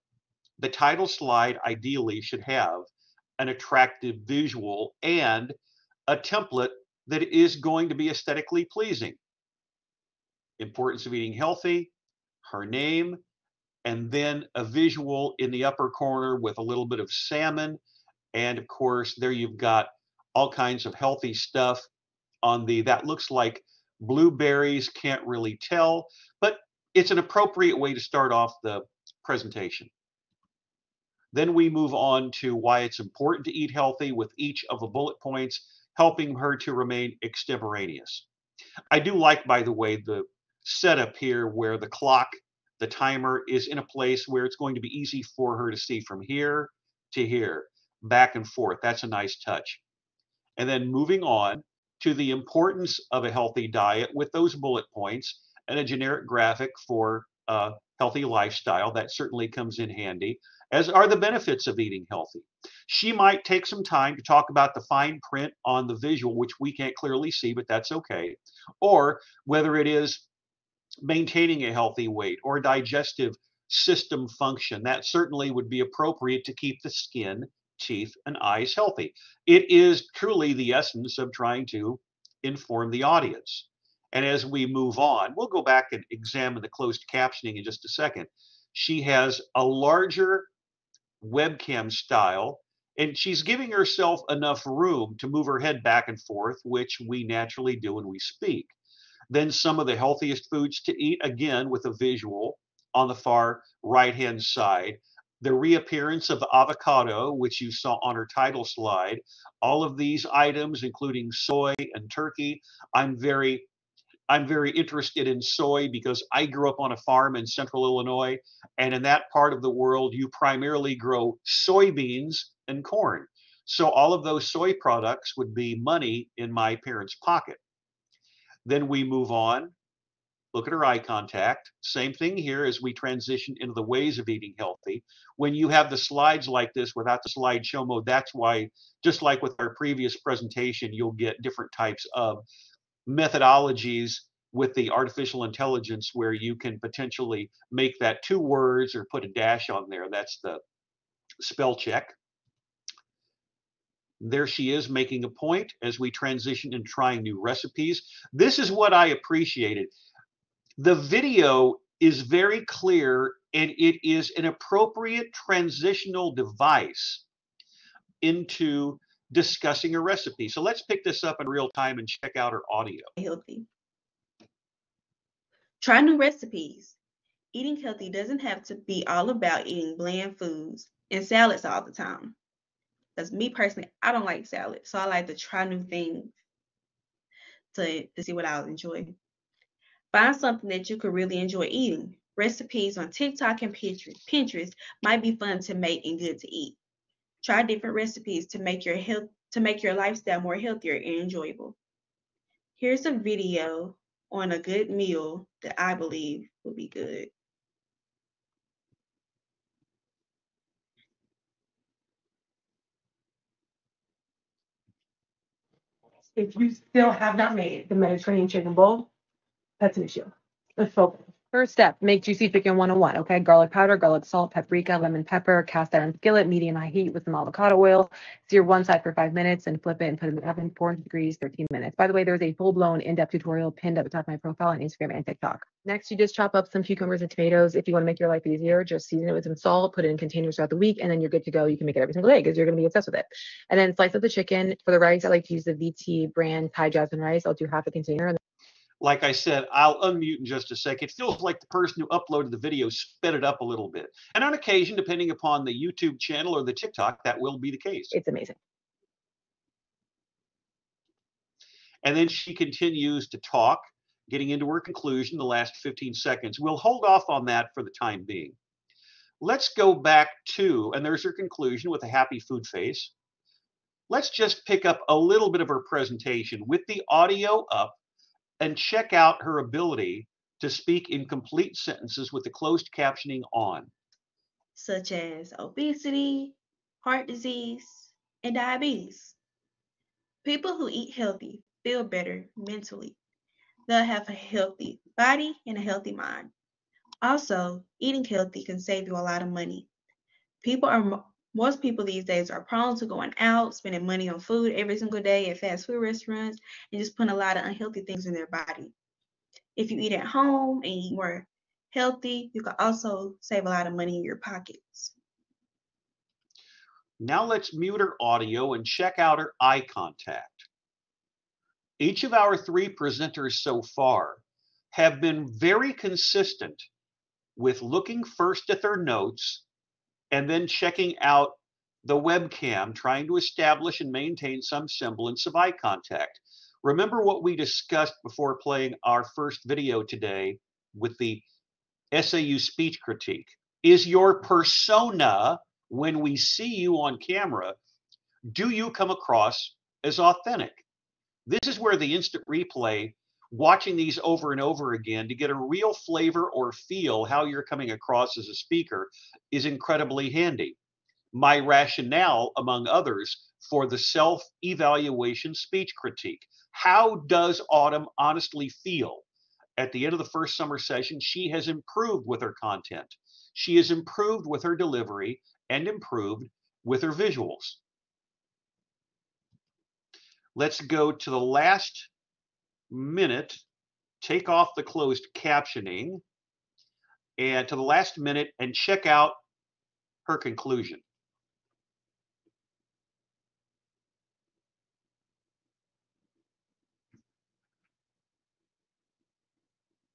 The title slide ideally should have an attractive visual and a template that is going to be aesthetically pleasing. Importance of eating healthy, her name, and then a visual in the upper corner with a little bit of salmon. And of course, there you've got all kinds of healthy stuff on the, that looks like blueberries, can't really tell, but it's an appropriate way to start off the presentation. Then we move on to why it's important to eat healthy with each of the bullet points, helping her to remain extemporaneous. I do like, by the way, the setup here where the clock, the timer is in a place where it's going to be easy for her to see from here to here, back and forth. That's a nice touch. And then moving on to the importance of a healthy diet with those bullet points and a generic graphic for a healthy lifestyle. That certainly comes in handy, as are the benefits of eating healthy. She might take some time to talk about the fine print on the visual, which we can't clearly see, but that's okay. Or whether it is maintaining a healthy weight or digestive system function. That certainly would be appropriate to keep the skin, teeth, and eyes healthy. It is truly the essence of trying to inform the audience. And as we move on, we'll go back and examine the closed captioning in just a second. She has a larger webcam style, and she's giving herself enough room to move her head back and forth, which we naturally do when we speak. Then some of the healthiest foods to eat, again with a visual on the far right-hand side. The reappearance of the avocado, which you saw on her title slide. All of these items, including soy and turkey. I'm very interested in soy because I grew up on a farm in central Illinois, and in that part of the world, you primarily grow soybeans and corn. So all of those soy products would be money in my parents' pocket. Then we move on. Look at her eye contact. Same thing here as we transition into the ways of eating healthy. When you have the slides like this without the slideshow mode, that's why, just like with our previous presentation, you'll get different types of methodologies with the artificial intelligence where you can potentially make that 2 words or put a dash on there. That's the spell check. There she is making a point as we transition and trying new recipes. This is what I appreciated. The video is very clear, and it is an appropriate transitional device into discussing a recipe. So let's pick this up in real time and check out her audio. Healthy. Try new recipes. Eating healthy doesn't have to be all about eating bland foods and salads all the time. Because me personally, I don't like salad, so I like to try new things to see what I'll enjoy. Find something that you could really enjoy eating. Recipes on TikTok and Pinterest might be fun to make and good to eat. Try different recipes to make your lifestyle more healthier and enjoyable. Here's a video on a good meal that I believe will be good. If you still have not made the Mediterranean chicken bowl, that's an issue. Let's focus. First step, make juicy chicken 101, okay? Garlic powder, garlic salt, paprika, lemon pepper, cast iron skillet, medium-high heat with some avocado oil. Sear one side for 5 minutes and flip it and put it in the oven, 400 degrees, 13 minutes. By the way, there's a full-blown in-depth tutorial pinned at the top of my profile on Instagram and TikTok. Next, you just chop up some cucumbers and tomatoes. If you want to make your life easier, just season it with some salt, put it in containers throughout the week, and then you're good to go. You can make it every single day because you're going to be obsessed with it. And then slice up the chicken. For the rice, I like to use the VT brand Thai jasmine rice. I'll do half a container. Like I said, I'll unmute in just a sec. It feels like the person who uploaded the video sped it up a little bit. And on occasion, depending upon the YouTube channel or the TikTok, that will be the case. It's amazing. And then she continues to talk, getting into her conclusion the last 15 seconds. We'll hold off on that for the time being. Let's go back to, and there's her conclusion with a happy food face. Let's just pick up a little bit of her presentation with the audio up and check out her ability to speak in complete sentences with the closed captioning on. Such as obesity, heart disease, and diabetes. People who eat healthy feel better mentally. They'll have a healthy body and a healthy mind. Also, eating healthy can save you a lot of money. Most people these days are prone to going out, spending money on food every single day at fast food restaurants, and just putting a lot of unhealthy things in their body. If you eat at home and eat more healthy, you can also save a lot of money in your pockets. Now let's mute her audio and check out her eye contact. Each of our three presenters so far have been very consistent with looking first at their notes and then checking out the webcam, trying to establish and maintain some semblance of eye contact. Remember what we discussed before playing our first video today with the SAU speech critique. Is your persona, when we see you on camera, do you come across as authentic? This is where the instant replay, watching these over and over again to get a real flavor or feel how you're coming across as a speaker is incredibly handy. My rationale, among others, for the self-evaluation speech critique. How does Autumn honestly feel? At the end of the first summer session, she has improved with her content. She has improved with her delivery and improved with her visuals. Let's go to the last minute, take off the closed captioning, and to the last minute and check out her conclusion.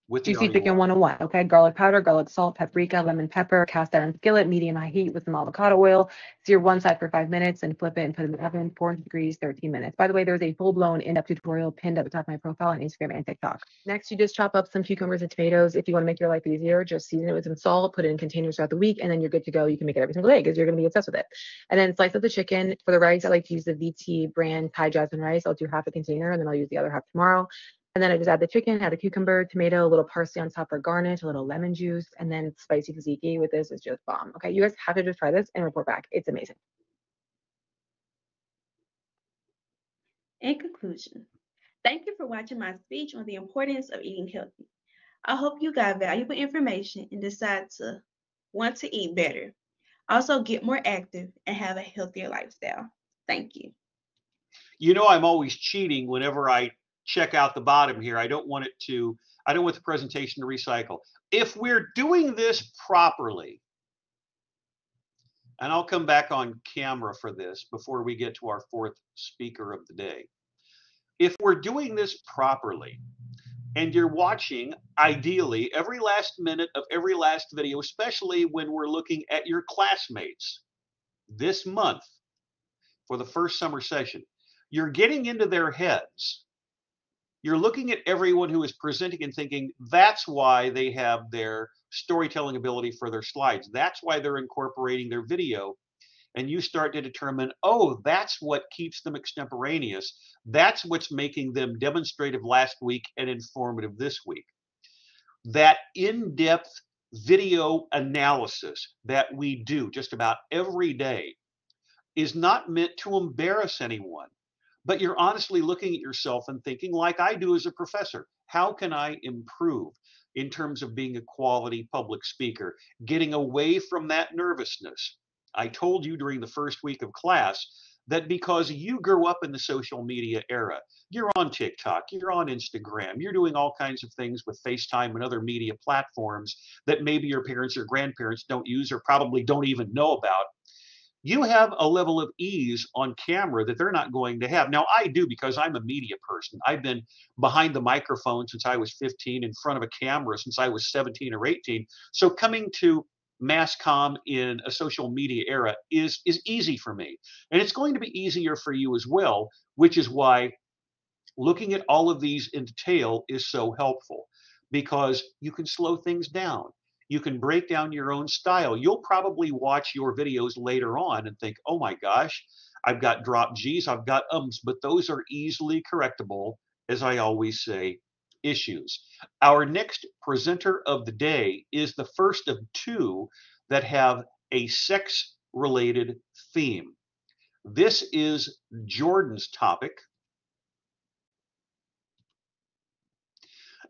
With the Juicy audio chicken on. 101, okay? Garlic powder, garlic salt, paprika, lemon pepper, cast iron skillet, medium-high heat with some avocado oil. Sear one side for 5 minutes and flip it and put it in the oven, 400 degrees, 13 minutes. By the way, there's a full-blown in-depth tutorial pinned at the top of my profile on Instagram and TikTok. Next, you just chop up some cucumbers and tomatoes. If you want to make your life easier, just season it with some salt, put it in containers throughout the week, and then you're good to go. You can make it every single day because you're going to be obsessed with it. And then slice up the chicken. For the rice, I like to use the VT brand Thai jasmine rice. I'll do half a container, and then I'll use the other half tomorrow. And then I just add the chicken, add a cucumber, tomato, a little parsley on top for garnish, a little lemon juice, and then spicy tzatziki with this is just bomb. Okay, you guys have to just try this and report back. It's amazing. In conclusion, thank you for watching my speech on the importance of eating healthy. I hope you got valuable information and decide to want to eat better. Also, get more active and have a healthier lifestyle. Thank you. You know, I'm always cheating whenever I check out the bottom here. I don't want the presentation to recycle. If we're doing this properly, and I'll come back on camera for this before we get to our fourth speaker of the day. If we're doing this properly and you're watching, ideally, every last minute of every last video, especially when we're looking at your classmates this month for the first summer session, you're getting into their heads. You're looking at everyone who is presenting and thinking, that's why they have their storytelling ability for their slides. That's why they're incorporating their video. And you start to determine, oh, that's what keeps them extemporaneous. That's what's making them demonstrative last week and informative this week. That in-depth video analysis that we do just about every day is not meant to embarrass anyone, but you're honestly looking at yourself and thinking, like I do as a professor, how can I improve in terms of being a quality public speaker, getting away from that nervousness? I told you during the first week of class that because you grew up in the social media era, you're on TikTok, you're on Instagram, you're doing all kinds of things with FaceTime and other media platforms that maybe your parents or grandparents don't use or probably don't even know about. You have a level of ease on camera that they're not going to have. Now, I do because I'm a media person. I've been behind the microphone since I was 15, in front of a camera since I was 17 or 18. So coming to mass comm in a social media era is easy for me. And it's going to be easier for you as well, which is why looking at all of these in detail is so helpful, because you can slow things down. You can break down your own style. You'll probably watch your videos later on and think, oh my gosh, I've got drop G's, I've got ums, but those are easily correctable, as I always say, issues. Our next presenter of the day is the first of two that have a sex-related theme. This is Jordan's topic,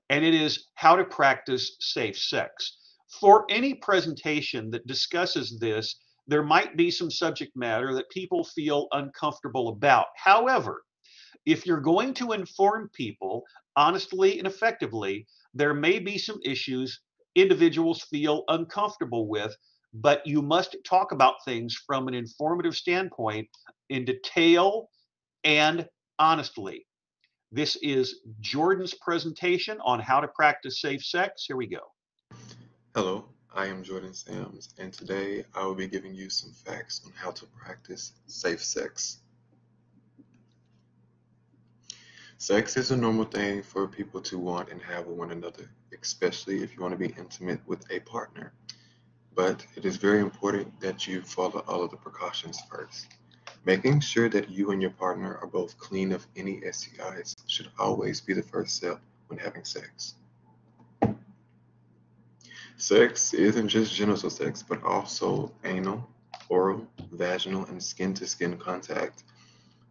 and it is how to practice safe sex. For any presentation that discusses this, there might be some subject matter that people feel uncomfortable about. However, if you're going to inform people honestly and effectively, there may be some issues individuals feel uncomfortable with, but you must talk about things from an informative standpoint in detail and honestly. This is Jordan's presentation on how to practice safe sex. Here we go. Hello, I am Jordan Sams, and today I will be giving you some facts on how to practice safe sex. Sex is a normal thing for people to want and have with one another, especially if you want to be intimate with a partner. But it is very important that you follow all of the precautions first. Making sure that you and your partner are both clean of any STIs should always be the first step when having sex. Sex isn't just genital sex, but also anal, oral, vaginal, and skin-to-skin contact.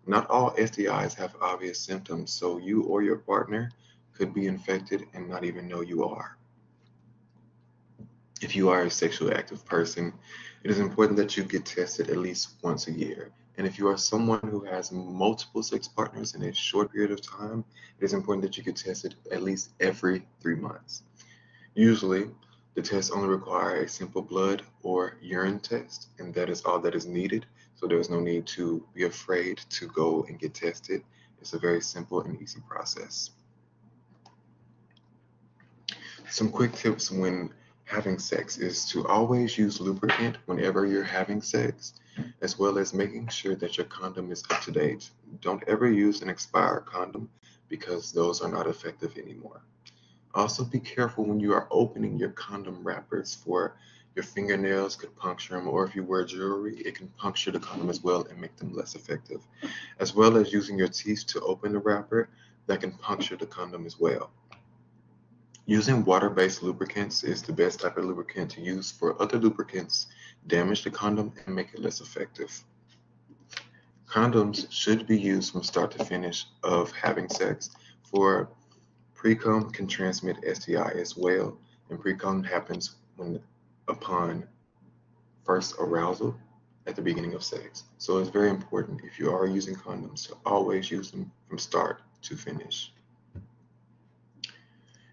Not all STIs have obvious symptoms, so you or your partner could be infected and not even know you are. If you are a sexually active person, it is important that you get tested at least once a year. And if you are someone who has multiple sex partners in a short period of time, it is important that you get tested at least every 3 months. Usually, the tests only require a simple blood or urine test, and that is all that is needed. So there's no need to be afraid to go and get tested. It's a very simple and easy process. Some quick tips when having sex is to always use lubricant whenever you're having sex, as well as making sure that your condom is up to date. Don't ever use an expired condom because those are not effective anymore. Also be careful when you are opening your condom wrappers, for your fingernails could puncture them, or if you wear jewelry, it can puncture the condom as well and make them less effective. As well as using your teeth to open the wrapper, that can puncture the condom as well. Using water-based lubricants is the best type of lubricant to use, for other lubricants damage the condom and make it less effective. Condoms should be used from start to finish of having sex, for pre-cum can transmit STI as well, and pre-cum happens upon first arousal at the beginning of sex. So it's very important, if you are using condoms, to always use them from start to finish.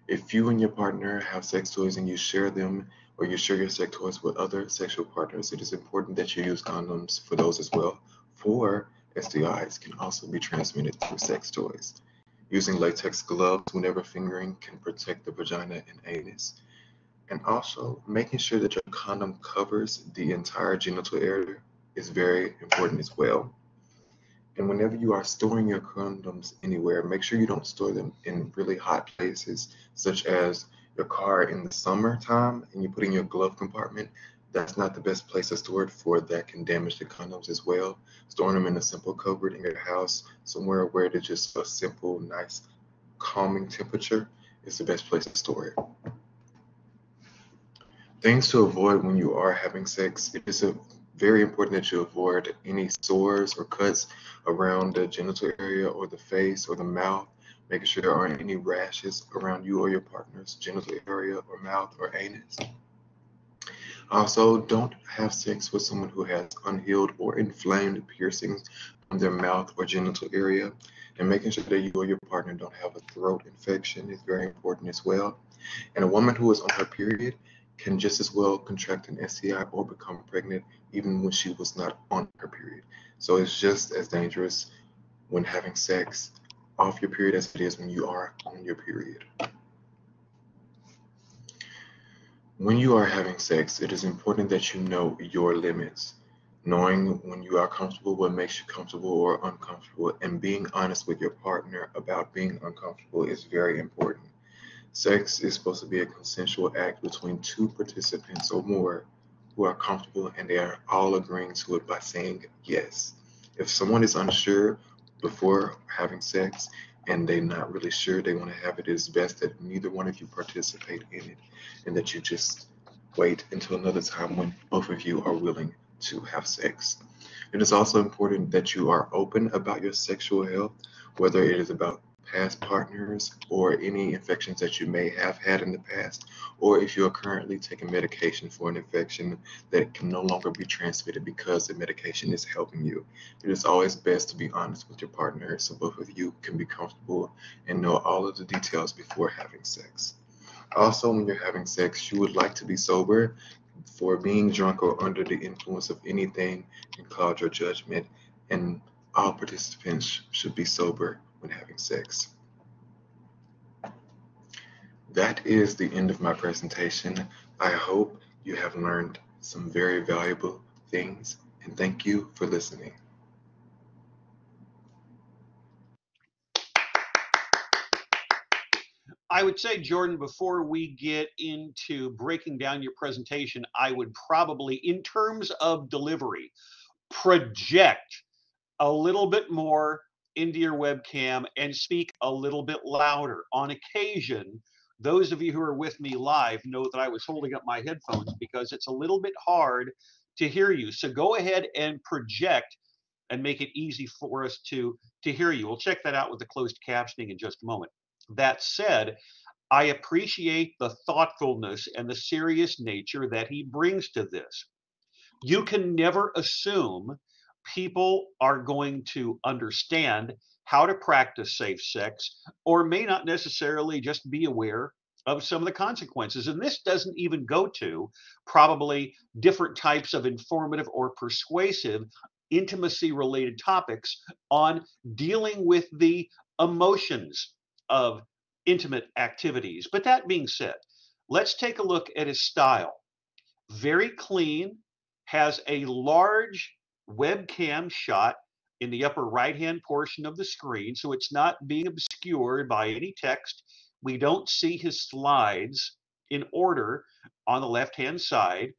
If you and your partner have sex toys and you share them, or you share your sex toys with other sexual partners, it is important that you use condoms for those as well, for STIs can also be transmitted through sex toys. using latex gloves whenever fingering can protect the vagina and anus, and also making sure that your condom covers the entire genital area is very important as well. And whenever you are storing your condoms anywhere, make sure you don't store them in really hot places, such as your car in the summertime and you put in your glove compartment. That's not the best place to store it, for that can damage the condoms as well. Storing them in a simple cupboard in your house, somewhere where it is just a simple, nice, calming temperature, is the best place to store it. Things to avoid when you are having sex. It is very important that you avoid any sores or cuts around the genital area or the face or the mouth, making sure there aren't any rashes around you or your partner's genital area or mouth or anus. Also, don't have sex with someone who has unhealed or inflamed piercings on their mouth or genital area. And making sure that you or your partner don't have a throat infection is very important as well. And a woman who is on her period can just as well contract an STI or become pregnant even when she was not on her period. So it's just as dangerous when having sex off your period as it is when you are on your period. When you are having sex, it is important that you know your limits. Knowing when you are comfortable, what makes you comfortable or uncomfortable, and being honest with your partner about being uncomfortable is very important. Sex is supposed to be a consensual act between two participants or more who are comfortable and they are all agreeing to it by saying yes. If someone is unsure before having sex and they're not really sure they want to have it, it is best that neither one of you participate in it and that you just wait until another time when both of you are willing to have sex. It is also important that you are open about your sexual health, whether it is about past partners or any infections that you may have had in the past, or if you are currently taking medication for an infection that can no longer be transmitted because the medication is helping you. It is always best to be honest with your partner so both of you can be comfortable and know all of the details before having sex. Also, when you're having sex, you would like to be sober, for being drunk or under the influence of anything can cloud your judgment, and all participants should be sober when having sex. That is the end of my presentation. I hope you have learned some very valuable things, and thank you for listening. I would say, Jordan, before we get into breaking down your presentation, I would probably, in terms of delivery, project a little bit more into your webcam and speak a little bit louder. On occasion, those of you who are with me live know that I was holding up my headphones because it's a little bit hard to hear you. So go ahead and project and make it easy for us to hear you. We'll check that out with the closed captioning in just a moment. That said, I appreciate the thoughtfulness and the serious nature that he brings to this. You can never assume people are going to understand how to practice safe sex or may not necessarily just be aware of some of the consequences. And this doesn't even go to probably different types of informative or persuasive intimacy related topics on dealing with the emotions of intimate activities. But that being said, let's take a look at his style. Very clean, has a large webcam shot in the upper right hand portion of the screen, so it's not being obscured by any text. We don't see his slides in order on the left hand side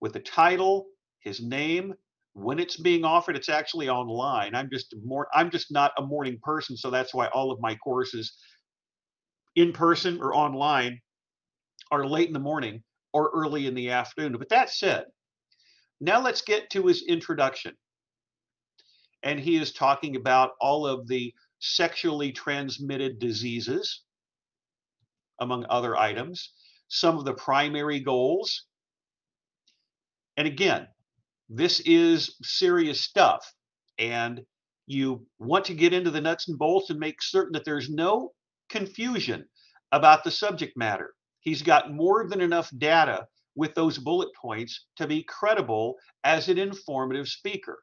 with the title, his name, when it's being offered. It's actually online. I'm just not a morning person, so that's why all of my courses in person or online are late in the morning or early in the afternoon. But that said, now let's get to his introduction. And he is talking about all of the sexually transmitted diseases, among other items, some of the primary goals. And again, this is serious stuff. And you want to get into the nuts and bolts and make certain that there's no confusion about the subject matter. He's got more than enough data with those bullet points to be credible as an informative speaker.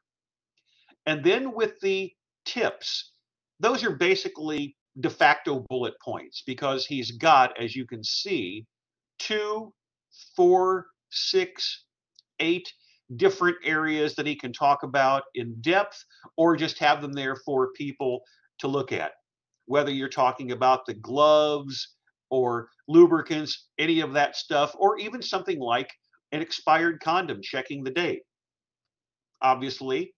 And then with the tips, those are basically de facto bullet points because he's got, as you can see, 2, 4, 6, 8 different areas that he can talk about in depth, or just have them there for people to look at. Whether you're talking about the gloves or lubricants, any of that stuff, or even something like an expired condom, checking the date. Obviously,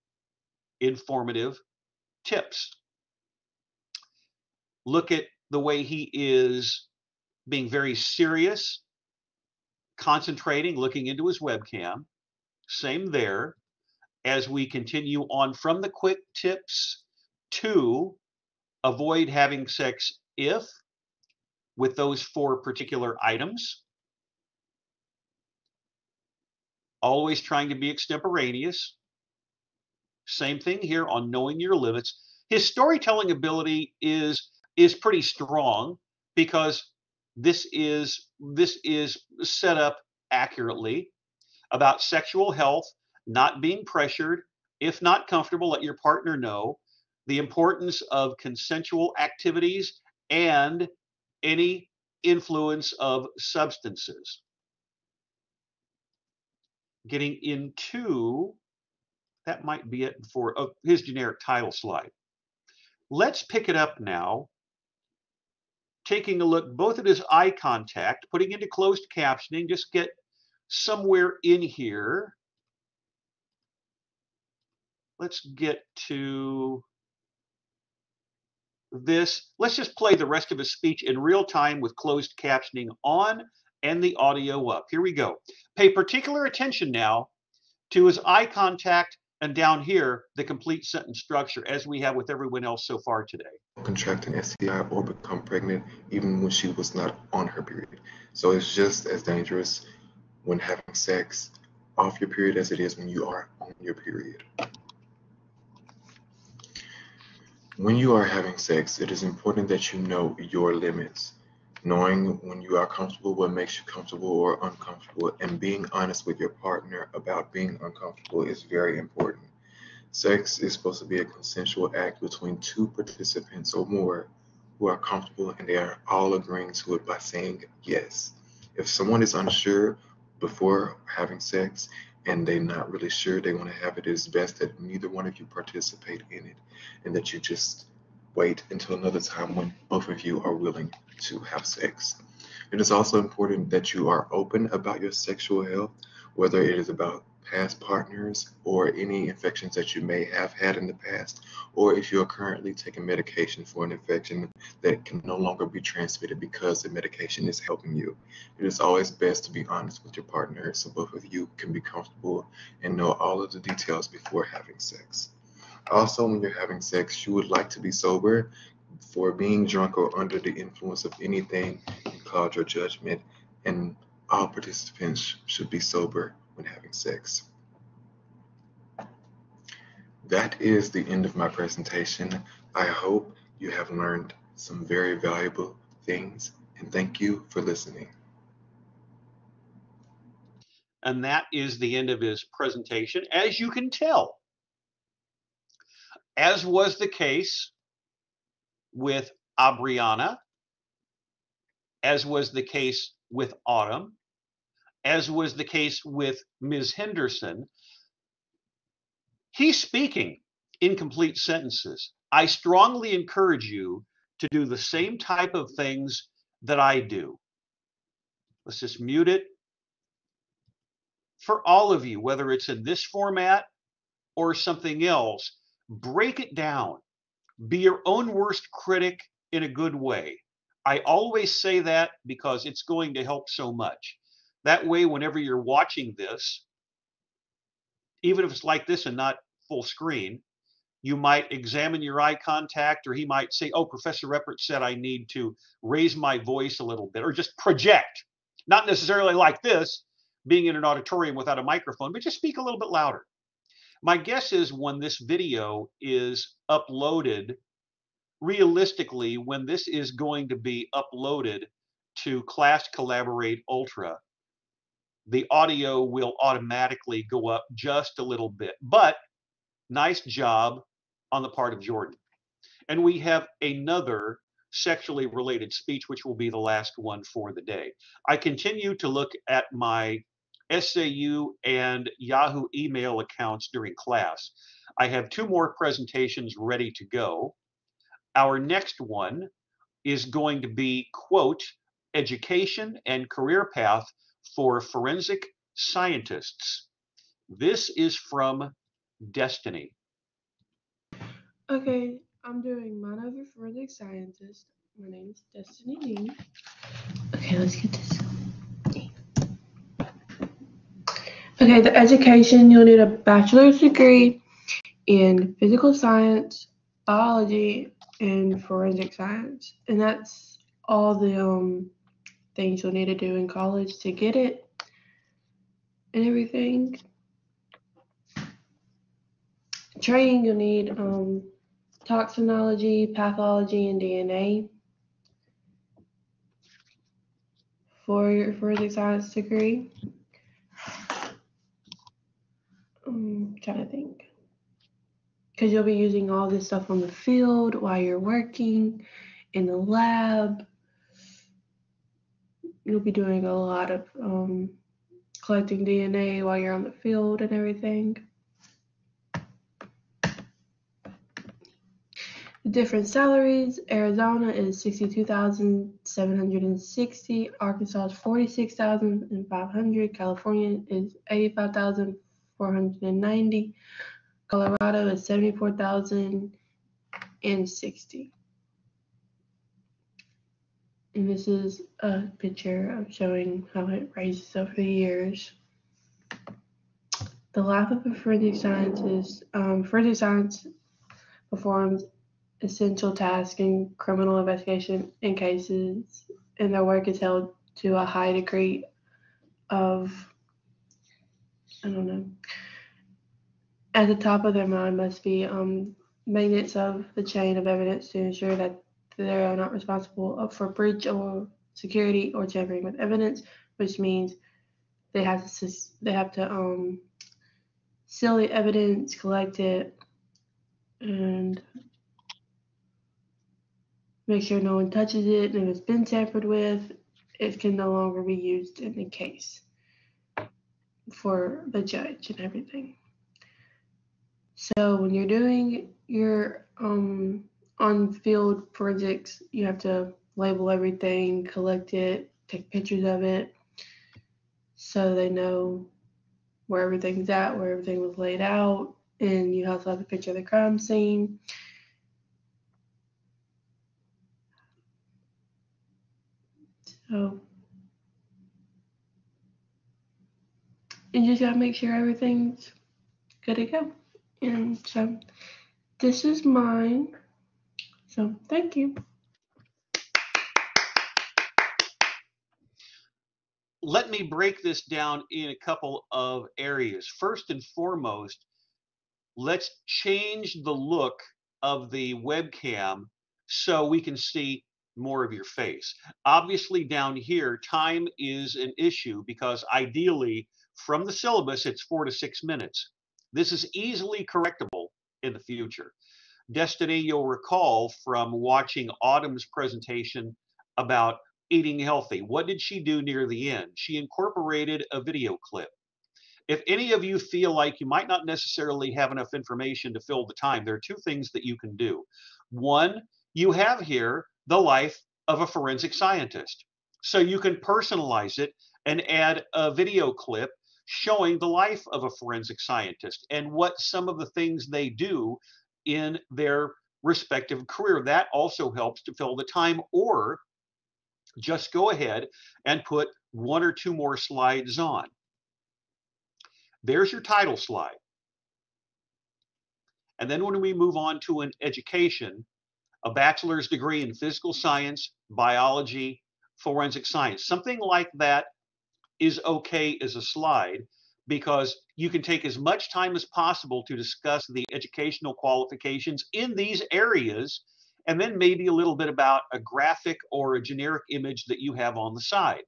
informative tips. Look at the way he is being very serious, concentrating, looking into his webcam. Same there. As we continue on from the quick tips to avoid having sex if, with those 4 particular items. Always trying to be extemporaneous. Same thing here on knowing your limits. His storytelling ability is pretty strong because this is set up accurately about sexual health, not being pressured. If not comfortable, let your partner know. The importance of consensual activities and any influence of substances. Getting into, that might be it for his generic title slide. Let's pick it up now, taking a look both at his eye contact, putting into closed captioning, just get somewhere in here. Let's get to this. Let's just play the rest of his speech in real time with closed captioning on and the audio up. Here we go. Pay particular attention now to his eye contact, and down here, the complete sentence structure, as we have with everyone else so far today. Contract an STI or become pregnant even when she was not on her period. So it's just as dangerous when having sex off your period as it is when you are on your period. When you are having sex, it is important that you know your limits. Knowing when you are comfortable, what makes you comfortable or uncomfortable, and being honest with your partner about being uncomfortable is very important. Sex is supposed to be a consensual act between 2 participants or more who are comfortable and they are all agreeing to it by saying yes. If someone is unsure before having sex and they're not really sure they want to have it, it is best that neither one of you participate in it and that you just wait until another time when both of you are willing to have sex. It is also important that you are open about your sexual health, whether it is about past partners or any infections that you may have had in the past, or if you're currently taking medication for an infection that can no longer be transmitted because the medication is helping you. It is always best to be honest with your partner so both of you can be comfortable and know all of the details before having sex. Also, when you're having sex, you would like to be sober. For being drunk or under the influence of anything can cloud your judgment, and all participants should be sober when having sex. That is the end of my presentation. I hope you have learned some very valuable things, and thank you for listening. And that is the end of his presentation. As you can tell, as was the case with Abriana, as was the case with Autumn, as was the case with Ms. Henderson, he's speaking in complete sentences. I strongly encourage you to do the same type of things that I do. Let's just mute it. For all of you, whether it's in this format or something else, break it down. Be your own worst critic in a good way. I always say that because it's going to help so much. That way, whenever you're watching this, even if it's like this and not full screen, you might examine your eye contact, or he might say, oh, Professor Reppert said I need to raise my voice a little bit, or just project. Not necessarily like this, being in an auditorium without a microphone, but just speak a little bit louder. My guess is when this video is uploaded, realistically, when this is going to be uploaded to Class Collaborate Ultra, the audio will automatically go up just a little bit. But nice job on the part of Jordan. And we have another sexually related speech, which will be the last one for the day. I continue to look at my SAU and Yahoo email accounts during class. I have 2 more presentations ready to go. Our next one is going to be, quote, education and career path for forensic scientists. This is from Destiny. Okay, I'm doing mine as a forensic scientist. My name is Destiny Dean. Okay, let's get this. Okay, the education, you'll need a bachelor's degree in physical science, biology, and forensic science. And that's all the things you'll need to do in college to get it and everything. Training, you'll need toxinology, pathology, and DNA for your forensic science degree. I'm trying to think. Because you'll be using all this stuff on the field while you're working in the lab. You'll be doing a lot of collecting DNA while you're on the field and everything. The different salaries, Arizona is $62,760, Arkansas is $46,500, California is $85,490, Colorado is $74,060. And this is a picture of showing how it raises over the years. The life of a forensic scientist. Forensic science performs essential tasks in criminal investigation in cases, and their work is held to a high degree of, at the top of their mind must be maintenance of the chain of evidence to ensure that they are not responsible for breach or security or tampering with evidence, which means they have to seal the evidence, collect it, and make sure no one touches it. And if it's been tampered with, it can no longer be used in the case for the judge and everything. So when you're doing your on-field forensics, you have to label everything, collect it, take pictures of it, so they know where everything's at, where everything was laid out, and you also have a picture of the crime scene. So you just gotta make sure everything's good to go. And so this is mine. So thank you. Let me break this down in a couple of areas. First and foremost, let's change the look of the webcam so we can see more of your face. Obviously down here, time is an issue because ideally from the syllabus, it's 4 to 6 minutes. This is easily correctable in the future. Destiny, you'll recall from watching Autumn's presentation about eating healthy. What did she do near the end? She incorporated a video clip. If any of you feel like you might not necessarily have enough information to fill the time, there are 2 things that you can do. One, you have here the life of a forensic scientist. So you can personalize it and add a video clip showing the life of a forensic scientist and what some of the things they do in their respective career. That also helps to fill the time, or just go ahead and put 1 or 2 more slides on. There's your title slide. And then when we move on to an education, a bachelor's degree in physical science, biology, forensic science, something like that is okay as a slide, because you can take as much time as possible to discuss the educational qualifications in these areas, and then maybe a little bit about a graphic or a generic image that you have on the side.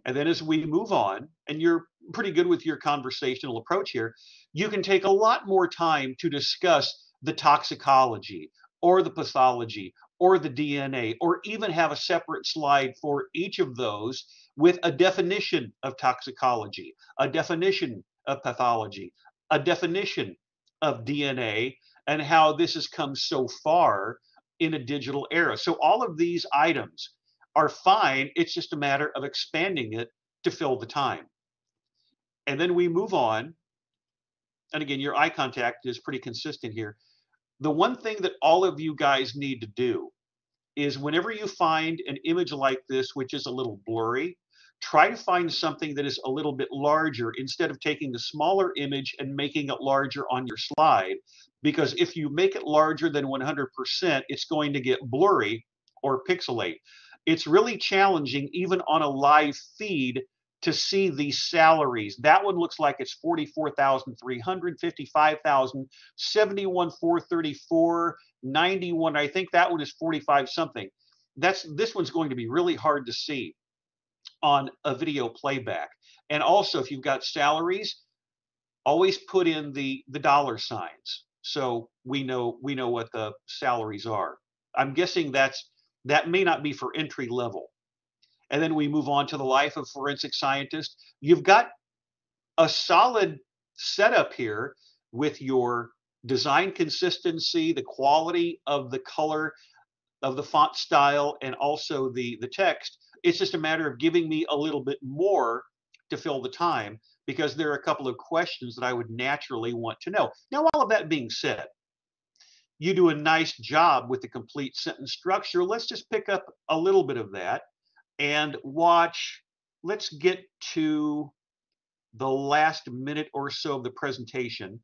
And then as we move on, and you're pretty good with your conversational approach here, you can take a lot more time to discuss the toxicology or the pathology or the DNA, or even have a separate slide for each of those with a definition of toxicology, a definition of pathology, a definition of DNA, and how this has come so far in a digital era. So all of these items are fine. It's just a matter of expanding it to fill the time. And then we move on. And again, your eye contact is pretty consistent here. The one thing that all of you guys need to do is whenever you find an image like this, which is a little blurry, try to find something that is a little bit larger instead of taking the smaller image and making it larger on your slide. Because if you make it larger than 100%, it's going to get blurry or pixelate. It's really challenging, even on a live feed, to see these salaries. That one looks like it's 44,300, 55,000, 71,434, 91. I think that one is 45 something. This one's going to be really hard to see on a video playback. And also, if you've got salaries, always put in the dollar signs so we know what the salaries are. I'm guessing that may not be for entry level. And then we move on to the life of forensic scientist. You've got a solid setup here with your design consistency, the quality of the color of the font style, and also the text. It's just a matter of giving me a little bit more to fill the time, because there are a couple of questions that I would naturally want to know. Now, all of that being said, you do a nice job with the complete sentence structure. Let's just pick up a little bit of that and watch. Let's get to the last minute or so of the presentation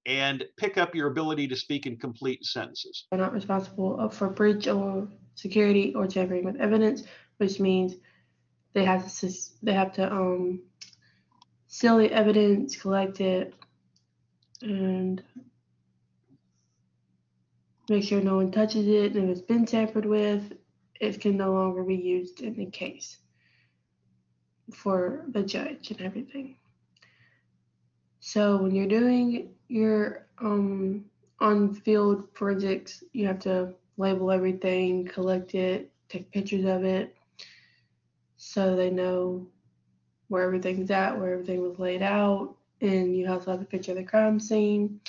and pick up your ability to speak in complete sentences. Are not responsible for breach or security or tampering with evidence, which means they have to seal the evidence, collect it, and make sure no one touches it. And if it's been tampered with, it can no longer be used in the case for the judge and everything. So when you're doing your on-field forensics, you have to label everything, collect it, take pictures of it, so they know where everything's at, where everything was laid out, and you also have a picture of the crime scene.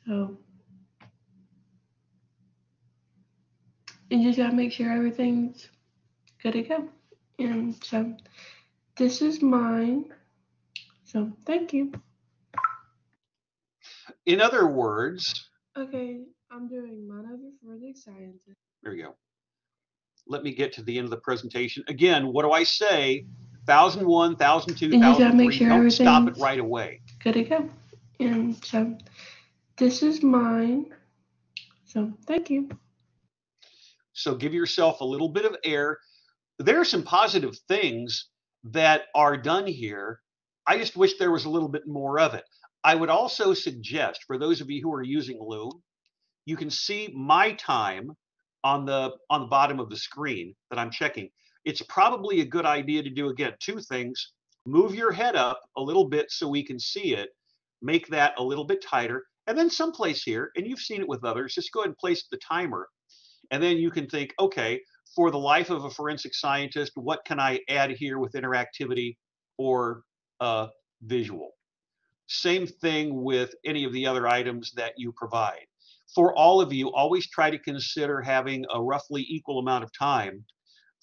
So you just gotta make sure everything's good to go. And so this is mine. So thank you. In other words, Okay, I'm doing mine over forensic sciences. there we go. Let me get to the end of the presentation. Again, what do I say? 1001, 1002, And you gotta 1003. make sure Don't stop it everything's right away. good to go. And so this is mine. So thank you. So give yourself a little bit of air. There are some positive things that are done here. I just wish there was a little bit more of it. I would also suggest, for those of you who are using Loom, you can see my time on the bottom of the screen that I'm checking. It's probably a good idea to do, again, two things. Move your head up a little bit so we can see it. Make that a little bit tighter. And then someplace here, and you've seen it with others, just go ahead and place the timer. And then you can think, okay, for the life of a forensic scientist, what can I add here with interactivity or visual? Same thing with any of the other items that you provide. For all of you, always try to consider having a roughly equal amount of time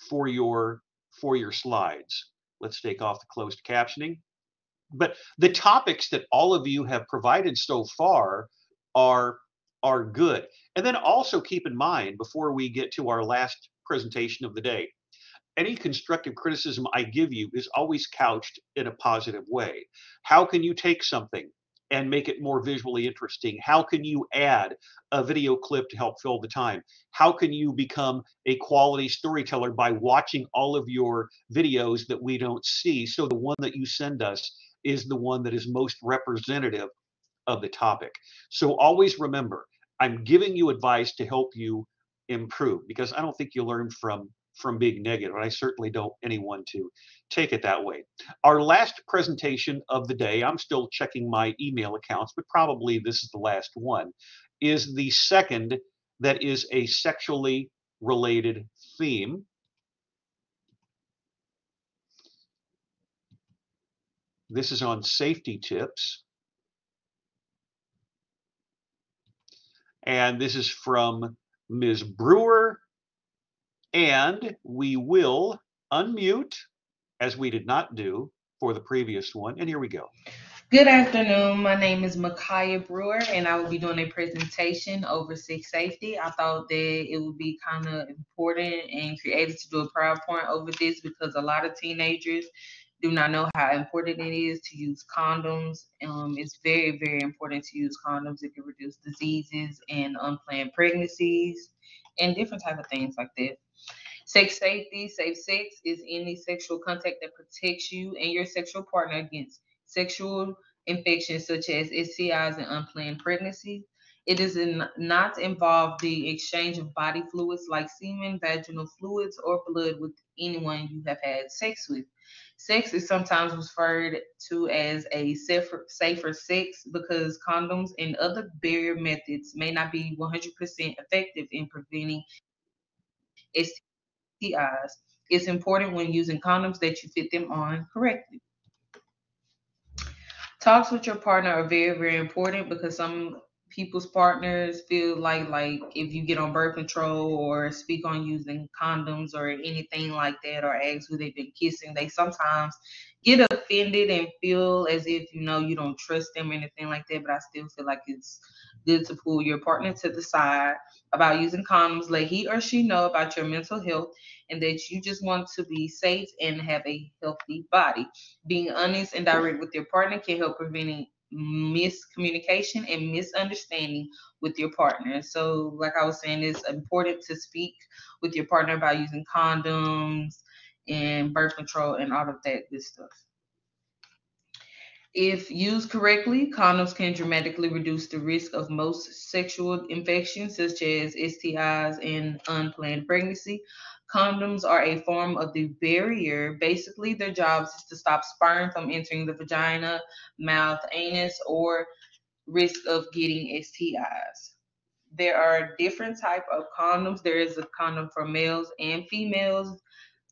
for your slides. Let's take off the closed captioning. But the topics that all of you have provided so far are good. And then also keep in mind, before we get to our last presentation of the day, any constructive criticism I give you is always couched in a positive way. How can you take something and make it more visually interesting? How can you add a video clip to help fill the time? How can you become a quality storyteller by watching all of your videos that we don't see, so the one that you send us is the one that is most representative of the topic? So always remember, I'm giving you advice to help you improve, because I don't think you learn from from being negative. And I certainly don't anyone to take it that way. Our last presentation of the day, I'm still checking my email accounts, but probably this is the last one, is the second that is a sexually related theme. This is on safety tips. And this is from Ms. Brewer. And we will unmute, as we did not do for the previous one. And here we go. Good afternoon. My name is Micaiah Brewer, and I will be doing a presentation over sex safety. I thought that it would be kind of important and creative to do a PowerPoint over this because a lot of teenagers do not know how important it is to use condoms. It's very, very important to use condoms. It can reduce diseases and unplanned pregnancies and different type of things like that. Sex safety, safe sex is any sexual contact that protects you and your sexual partner against sexual infections such as STIs and unplanned pregnancy. It does not involve the exchange of body fluids like semen, vaginal fluids, or blood with anyone you have had sex with. Sex is sometimes referred to as a safer sex because condoms and other barrier methods may not be 100% effective in preventing STIs. It's important when using condoms that you fit them on correctly. Talks with your partner are very, very important because some people's partners feel like if you get on birth control or speak on using condoms or anything like that or ask who they've been kissing, they sometimes get offended and feel as if you don't trust them or anything like that. But I still feel like it's good to pull your partner to the side about using condoms. Let he or she know about your mental health and that you just want to be safe and have a healthy body. Being honest and direct with your partner can help preventing miscommunication and misunderstanding with your partner. So, like I was saying, it's important to speak with your partner about using condoms and birth control and all of that good stuff. If used correctly, condoms can dramatically reduce the risk of most sexual infections, such as STIs and unplanned pregnancy. Condoms are a form of the barrier. Basically, their job is to stop sperm from entering the vagina, mouth, anus, or risk of getting STIs. There are different types of condoms. There is a condom for males and females.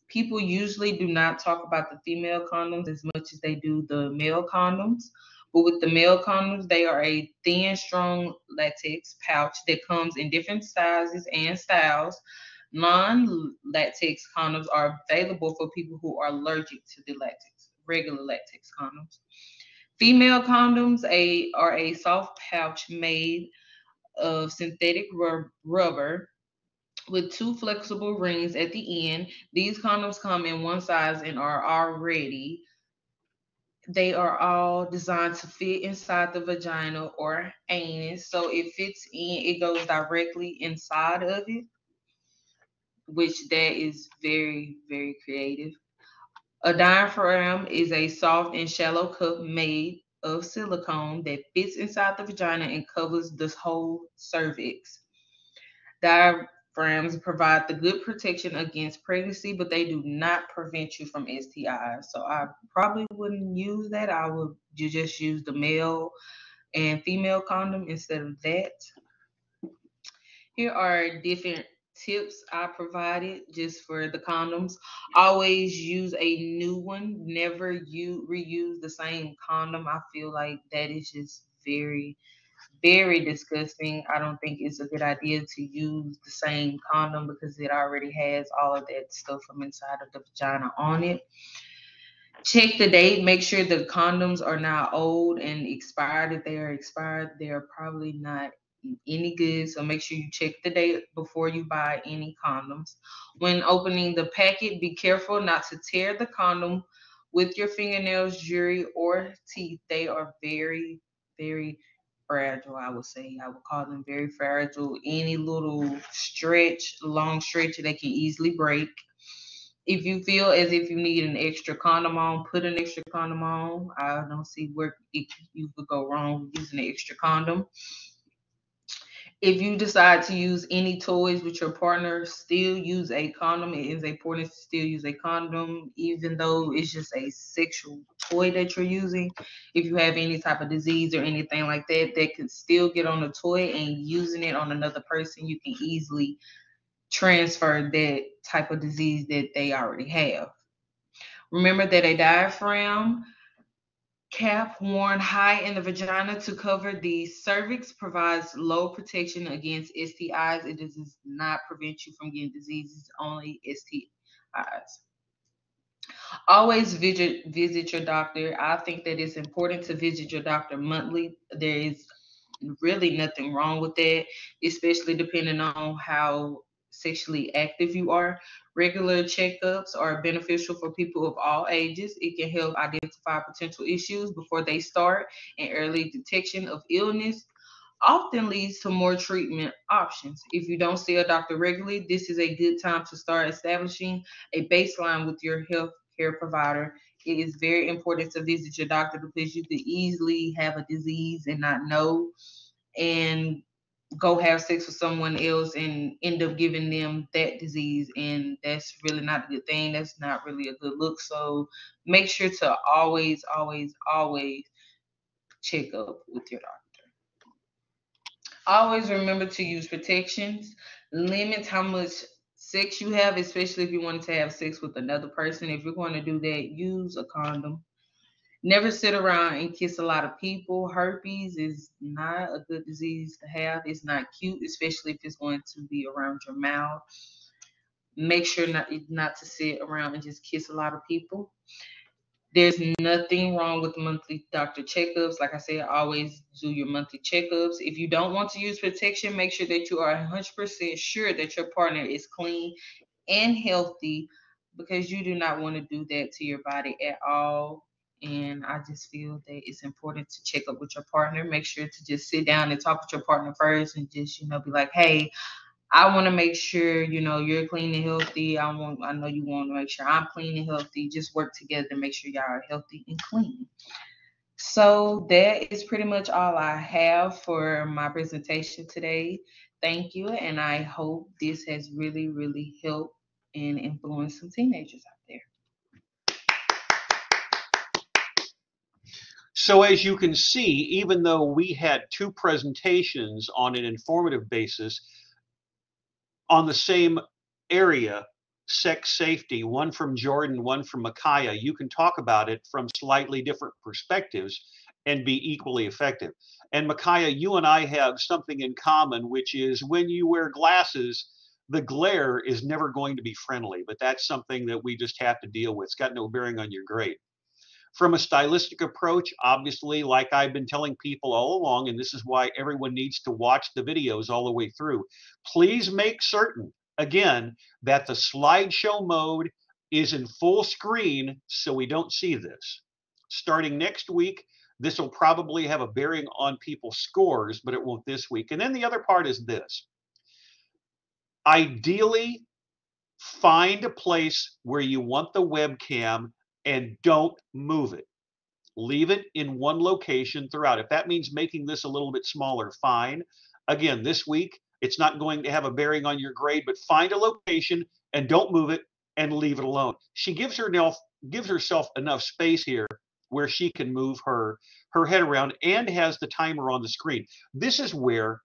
People usually do not talk about the female condoms as much as they do the male condoms. But with the male condoms, they are a thin, strong latex pouch that comes in different sizes and styles. Non-latex condoms are available for people who are allergic to the regular latex condoms. Female condoms are a soft pouch made of synthetic rubber with two flexible rings at the end. These condoms come in one size and they are all designed to fit inside the vagina or anus. So it fits in, it goes directly inside of it, which that is very, very creative. A diaphragm is a soft and shallow cup made of silicone that fits inside the vagina and covers the whole cervix. Diaphragms provide the good protection against pregnancy, but they do not prevent you from STIs. So I probably wouldn't use that. I would just use the male and female condom instead of that. Here are different tips I provided just for the condoms. Always use a new one. Never reuse the same condom. I feel like that is just very, very disgusting. I don't think it's a good idea to use the same condom because it already has all of that stuff from inside of the vagina on it. Check the date. Make sure the condoms are not old and expired. If they are expired, they are probably not any good. So make sure you check the date before you buy any condoms. When opening the packet, be careful not to tear the condom with your fingernails, jewelry, or teeth. They are very, very fragile, I would say. I would call them very fragile. Any little long stretch, they can easily break. If you feel as if you need an extra condom on, put an extra condom on. I don't see where you could go wrong with using an extra condom. If you decide to use any toys with your partner, still use a condom. It is important to still use a condom, even though it's just a sexual toy that you're using. If you have any type of disease or anything like that, that can still get on the toy, and using it on another person, you can easily transfer that type of disease that they already have. Remember that a diaphragm cap worn high in the vagina to cover the cervix provides low protection against STIs. It does not prevent you from getting diseases, only STIs. Always visit your doctor. I think that it's important to visit your doctor monthly. There is really nothing wrong with that, especially depending on how sexually active you are. Regular checkups are beneficial for people of all ages. It can help identify potential issues before they start, and early detection of illness often leads to more treatment options. If you don't see a doctor regularly, this is a good time to start establishing a baseline with your health care provider. It is very important to visit your doctor because you could easily have a disease and not know, and go have sex with someone else and end up giving them that disease, and that's really not a good thing. That's not really a good look. So make sure to always check up with your doctor. Always remember to use protections. Limit how much sex you have, especially if you want to have sex with another person. If you're going to do that, use a condom. Never sit around and kiss a lot of people. Herpes is not a good disease to have. It's not cute, especially if it's going to be around your mouth. Make sure not to sit around and just kiss a lot of people. There's nothing wrong with monthly doctor checkups. Like I said, always do your monthly checkups. If you don't want to use protection, make sure that you are 100% sure that your partner is clean and healthy, because you do not want to do that to your body at all. And I just feel that it's important to check up with your partner. Make sure to just sit down and talk with your partner first, and just, be like, hey, I want to make sure, you're clean and healthy. I know you want to make sure I'm clean and healthy. Just work together to make sure y'all are healthy and clean. So that is pretty much all I have for my presentation today. Thank you. And I hope this has really, really helped and influenced some teenagers out there. So as you can see, even though we had two presentations on an informative basis on the same area, sex safety, one from Jordan, one from Micaiah, you can talk about it from slightly different perspectives and be equally effective. And Micaiah, you and I have something in common, which is when you wear glasses, the glare is never going to be friendly, but that's something that we just have to deal with. It's got no bearing on your grade. From a stylistic approach, obviously, like I've been telling people all along, and this is why everyone needs to watch the videos all the way through, please make certain, again, that the slideshow mode is in full screen so we don't see this. Starting next week, this will probably have a bearing on people's scores, but it won't this week. And then the other part is this. Ideally, find a place where you want the webcam and don't move it. Leave it in one location throughout. If that means making this a little bit smaller, fine. Again, this week, it's not going to have a bearing on your grade, but find a location and don't move it and leave it alone. She gives herself enough space here where she can move her head around and has the timer on the screen. This is where,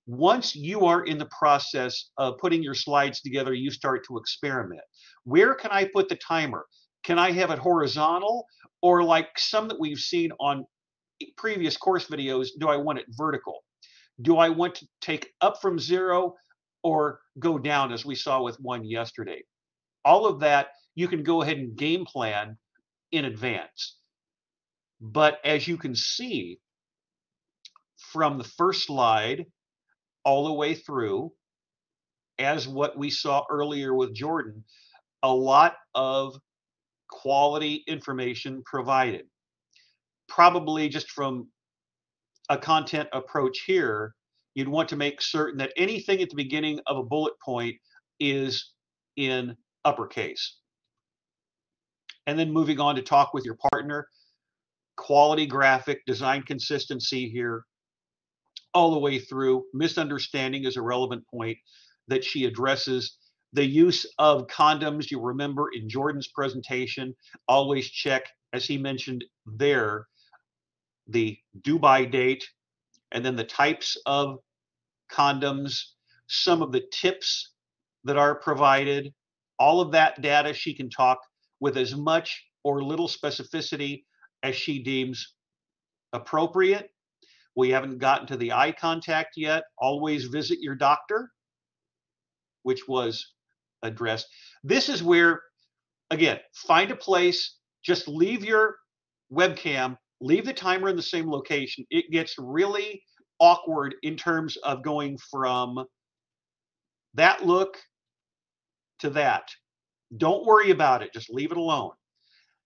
once you are in the process of putting your slides together, you start to experiment. Where can I put the timer? Can I have it horizontal, or like some that we've seen on previous course videos, do I want it vertical? Do I want to take up from 0 or go down as we saw with one yesterday? All of that you can go ahead and game plan in advance. But as you can see from the first slide all the way through, as what we saw earlier with Jordan, a lot of quality information provided. Probably just from a content approach here, you'd want to make certain that anything at the beginning of a bullet point is in uppercase. And then moving on to talk with your partner, quality graphic, design consistency here, all the way through. Misunderstanding is a relevant point that she addresses. The use of condoms, you remember in Jordan's presentation, always check, as he mentioned there, the due-by date, and then the types of condoms, some of the tips that are provided, all of that data she can talk with as much or little specificity as she deems appropriate. We haven't gotten to the eye contact yet. Always visit your doctor, which was addressed. This is where, again, find a place, just leave your webcam, leave the timer in the same location. It gets really awkward in terms of going from that look to that. Don't worry about it, just leave it alone.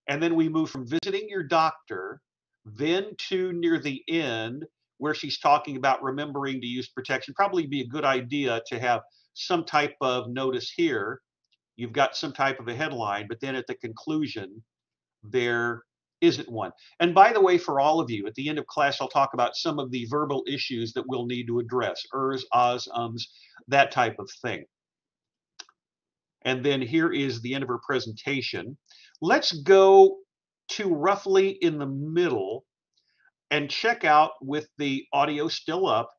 And then we move from visiting your doctor, then to near the end, where she's talking about remembering to use protection. Probably be a good idea to have some type of notice here. You've got some type of a headline, but then at the conclusion, there isn't one. And by the way, for all of you, at the end of class, I'll talk about some of the verbal issues that we'll need to address, ers, ahs, ums, that type of thing. And then here is the end of her presentation. Let's go to roughly in the middle and check out, with the audio still up,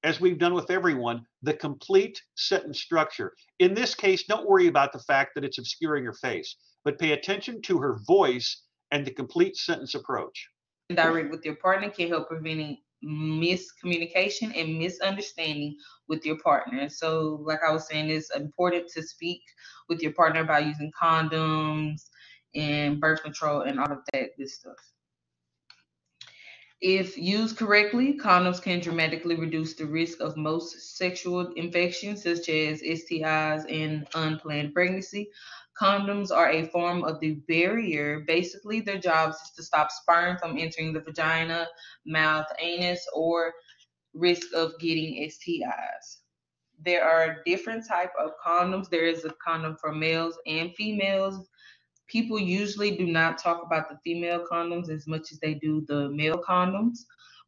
as we've done with everyone, the complete sentence structure. In this case, don't worry about the fact that it's obscuring her face, but pay attention to her voice and the complete sentence approach. Direct with your partner can help preventing miscommunication and misunderstanding with your partner. So like I was saying, it's important to speak with your partner about using condoms and birth control and all of that good stuff. If used correctly, condoms can dramatically reduce the risk of most sexual infections, such as STIs and unplanned pregnancy. Condoms are a form of the barrier. Basically, their job is to stop sperm from entering the vagina, mouth, anus, or risk of getting STIs. There are different types of condoms. There is a condom for males and females. People usually do not talk about the female condoms as much as they do the male condoms.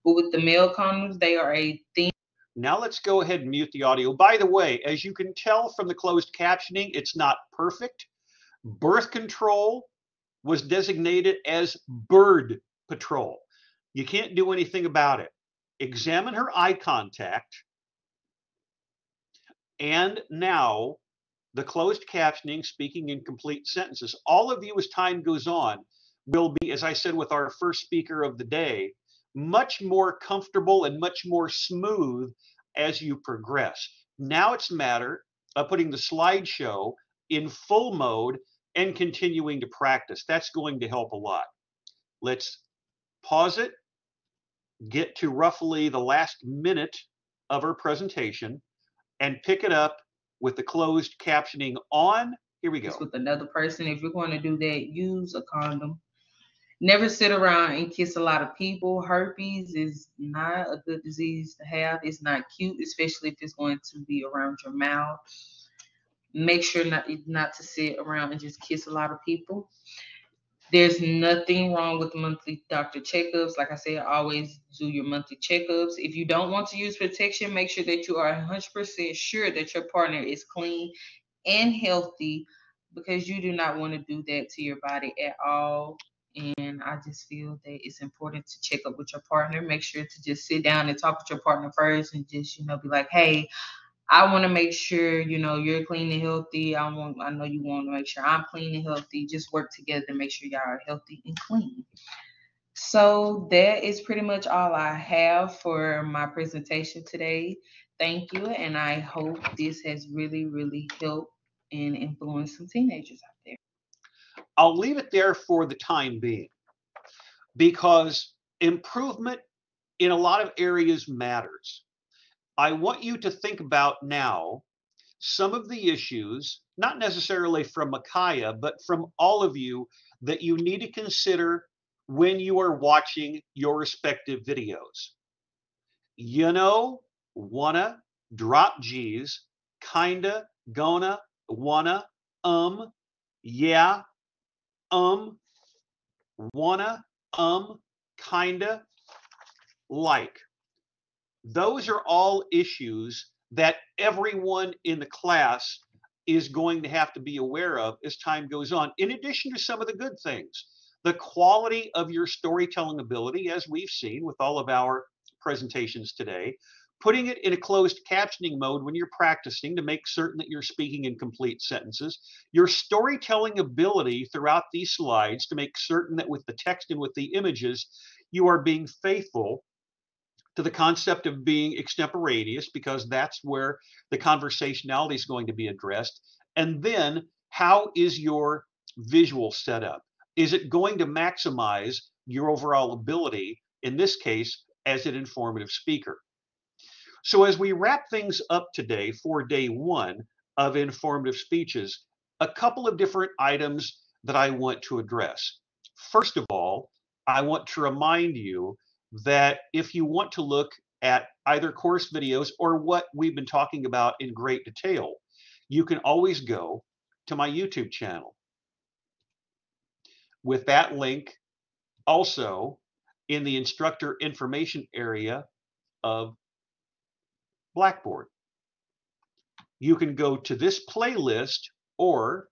But with the male condoms, they are a thing. Now let's go ahead and mute the audio. By the way, as you can tell from the closed captioning, it's not perfect. Birth control was designated as bird patrol. You can't do anything about it. Examine her eye contact. And now the closed captioning, speaking in complete sentences. All of you, as time goes on, will be, as I said with our first speaker of the day, much more comfortable and much more smooth as you progress. Now it's a matter of putting the slideshow in full mode and continuing to practice. That's going to help a lot. Let's pause it, get to roughly the last minute of our presentation, and pick it up with the closed captioning on. Here we go. With another person, if you're going to do that, use a condom. Never sit around and kiss a lot of people. Herpes is not a good disease to have. It's not cute, especially if it's going to be around your mouth. Make sure not to sit around and just kiss a lot of people. There's nothing wrong with monthly doctor checkups. Like I said, always do your monthly checkups. If you don't want to use protection, make sure that you are 100% sure that your partner is clean and healthy, because you do not want to do that to your body at all. And I just feel that it's important to check up with your partner. Make sure to just sit down and talk with your partner first and just, be like, hey, I want to make sure, you're clean and healthy. I know you want to make sure I'm clean and healthy. Just work together to make sure y'all are healthy and clean. So that is pretty much all I have for my presentation today. Thank you. And I hope this has really, really helped and influenced some teenagers out there. I'll leave it there for the time being, because improvement in a lot of areas matters. I want you to think about now some of the issues, not necessarily from Micaiah, but from all of you, that you need to consider when you are watching your respective videos. Wanna, drop G's, kinda, gonna, wanna, yeah, wanna, kinda, like. Those are all issues that everyone in the class is going to have to be aware of as time goes on, in addition to some of the good things. The quality of your storytelling ability, as we've seen with all of our presentations today, putting it in a closed captioning mode when you're practicing to make certain that you're speaking in complete sentences, your storytelling ability throughout these slides to make certain that with the text and with the images, you are being faithful to the concept of being extemporaneous, because that's where the conversationality is going to be addressed. And then, how is your visual setup? Is it going to maximize your overall ability, in this case, as an informative speaker? So as we wrap things up today for day one of informative speeches, a couple of different items that I want to address. First of all, I want to remind you that if you want to look at either course videos or what we've been talking about in great detail, you can always go to my YouTube channel. With that link also in the instructor information area of Blackboard. You can go to this playlist, or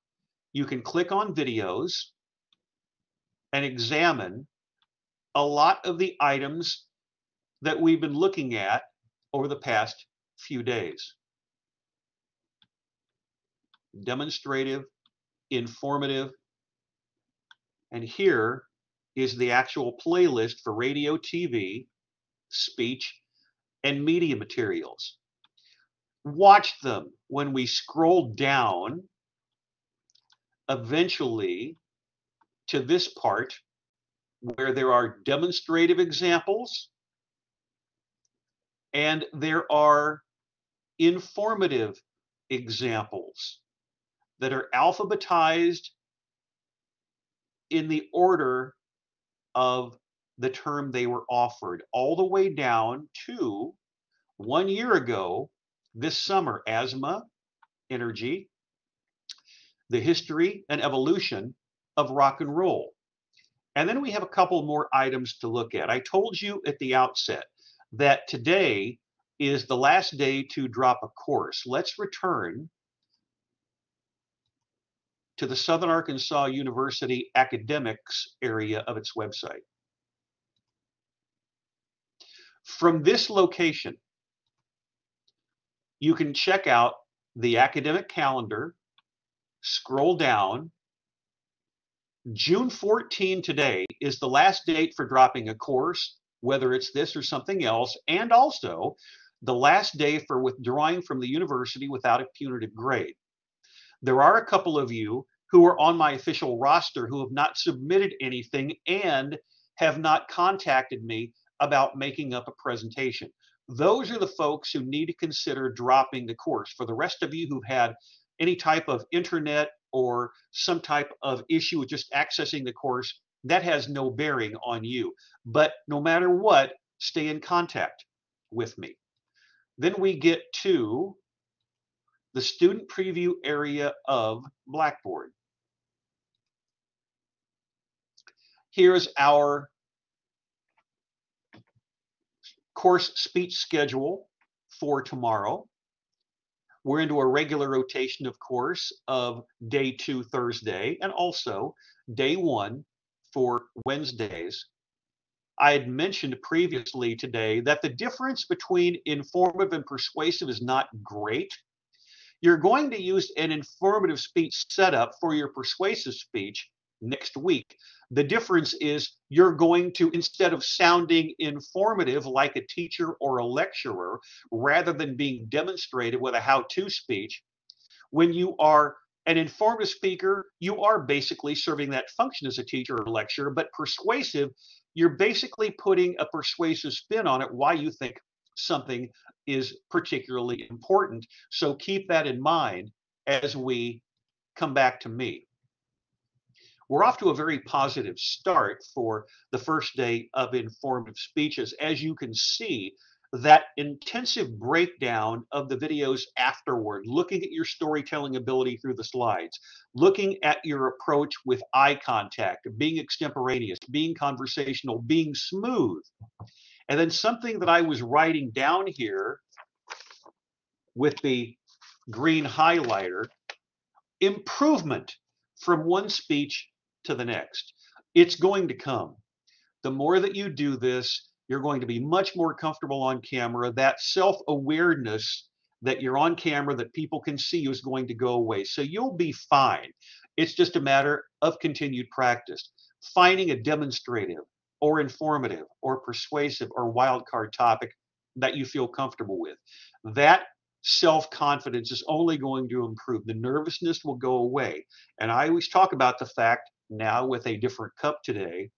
you can click on videos and examine a lot of the items that we've been looking at over the past few days. Demonstrative, informative, and here is the actual playlist for radio, TV, speech, and media materials. Watch them. When we scroll down, eventually to this part where there are demonstrative examples and there are informative examples that are alphabetized in the order of the term they were offered, all the way down to 1 year ago this summer: asthma, energy, the history and evolution of rock and roll. And then we have a couple more items to look at. I told you at the outset that today is the last day to drop a course. Let's return to the Southern Arkansas University academics area of its website. From this location, you can check out the academic calendar, scroll down. June 14 today is the last date for dropping a course, whether it's this or something else, and also the last day for withdrawing from the university without a punitive grade. There are a couple of you who are on my official roster who have not submitted anything and have not contacted me about making up a presentation. Those are the folks who need to consider dropping the course. For the rest of you who've had any type of internet or some type of issue with just accessing the course, that has no bearing on you. But no matter what, stay in contact with me. Then we get to the student preview area of Blackboard. Here's our course speech schedule for tomorrow. We're into a regular rotation, of course, of day 2 Thursday and also day 1 for Wednesdays. I had mentioned previously today that the difference between informative and persuasive is not great. You're going to use an informative speech setup for your persuasive speech next week. The difference is you're going to, instead of sounding informative like a teacher or a lecturer, rather than being demonstrated with a how-to speech, when you are an informative speaker, you are basically serving that function as a teacher or a lecturer, but persuasive, you're basically putting a persuasive spin on it, why you think something is particularly important. So keep that in mind as we come back to me. We're off to a very positive start for the first day of informative speeches. As you can see, that intensive breakdown of the videos afterward, looking at your storytelling ability through the slides, looking at your approach with eye contact, being extemporaneous, being conversational, being smooth, And then something that I was writing down here with the green highlighter, improvement from one speech to the next. It's going to come. The more that you do this, you're going to be much more comfortable on camera. That self-awareness that you're on camera, that people can see you, is going to go away. So you'll be fine. It's just a matter of continued practice. Finding a demonstrative or informative or persuasive or wildcard topic that you feel comfortable with. That self-confidence is only going to improve. The nervousness will go away. And I always talk about the fact now, with a different cup today,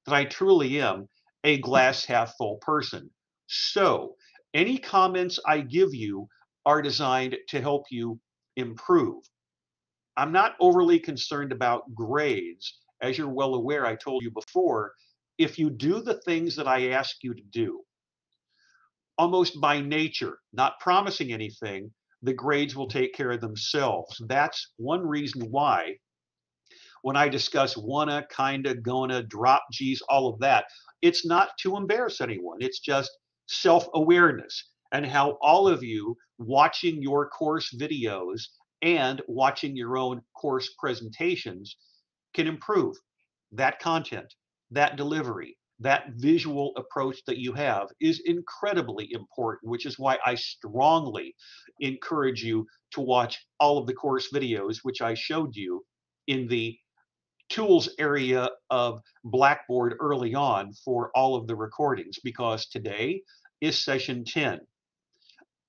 that I truly am a glass half full person. So any comments I give you are designed to help you improve. I'm not overly concerned about grades. As you're well aware, I told you before, if you do the things that I ask you to do, almost by nature, not promising anything, the grades will take care of themselves. That's one reason why when I discuss wanna, kinda, gonna, drop G's, all of that, it's not to embarrass anyone. It's just self-awareness, and how all of you watching your course videos and watching your own course presentations can improve that content, that delivery, that visual approach that you have is incredibly important, which is why I strongly encourage you to watch all of the course videos, which I showed you in the tools area of Blackboard early on for all of the recordings, because today is session 10.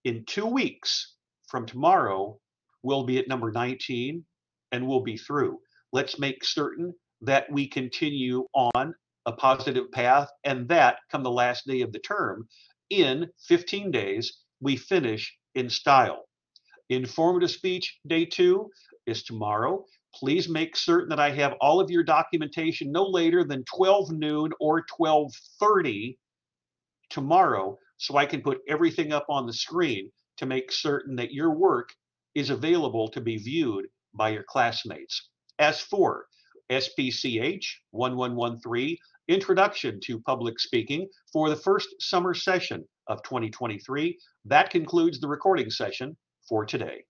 In 2 weeks from tomorrow, we'll be at number 19 and we'll be through. Let's make certain that we continue on a positive path, and that come the last day of the term, in 15 days, we finish in style. Informative speech day 2 is tomorrow. Please make certain that I have all of your documentation no later than 12 noon or 12:30 tomorrow, so I can put everything up on the screen to make certain that your work is available to be viewed by your classmates. As for SPCH 1113, Introduction to Public Speaking, for the first summer session of 2023, that concludes the recording session for today.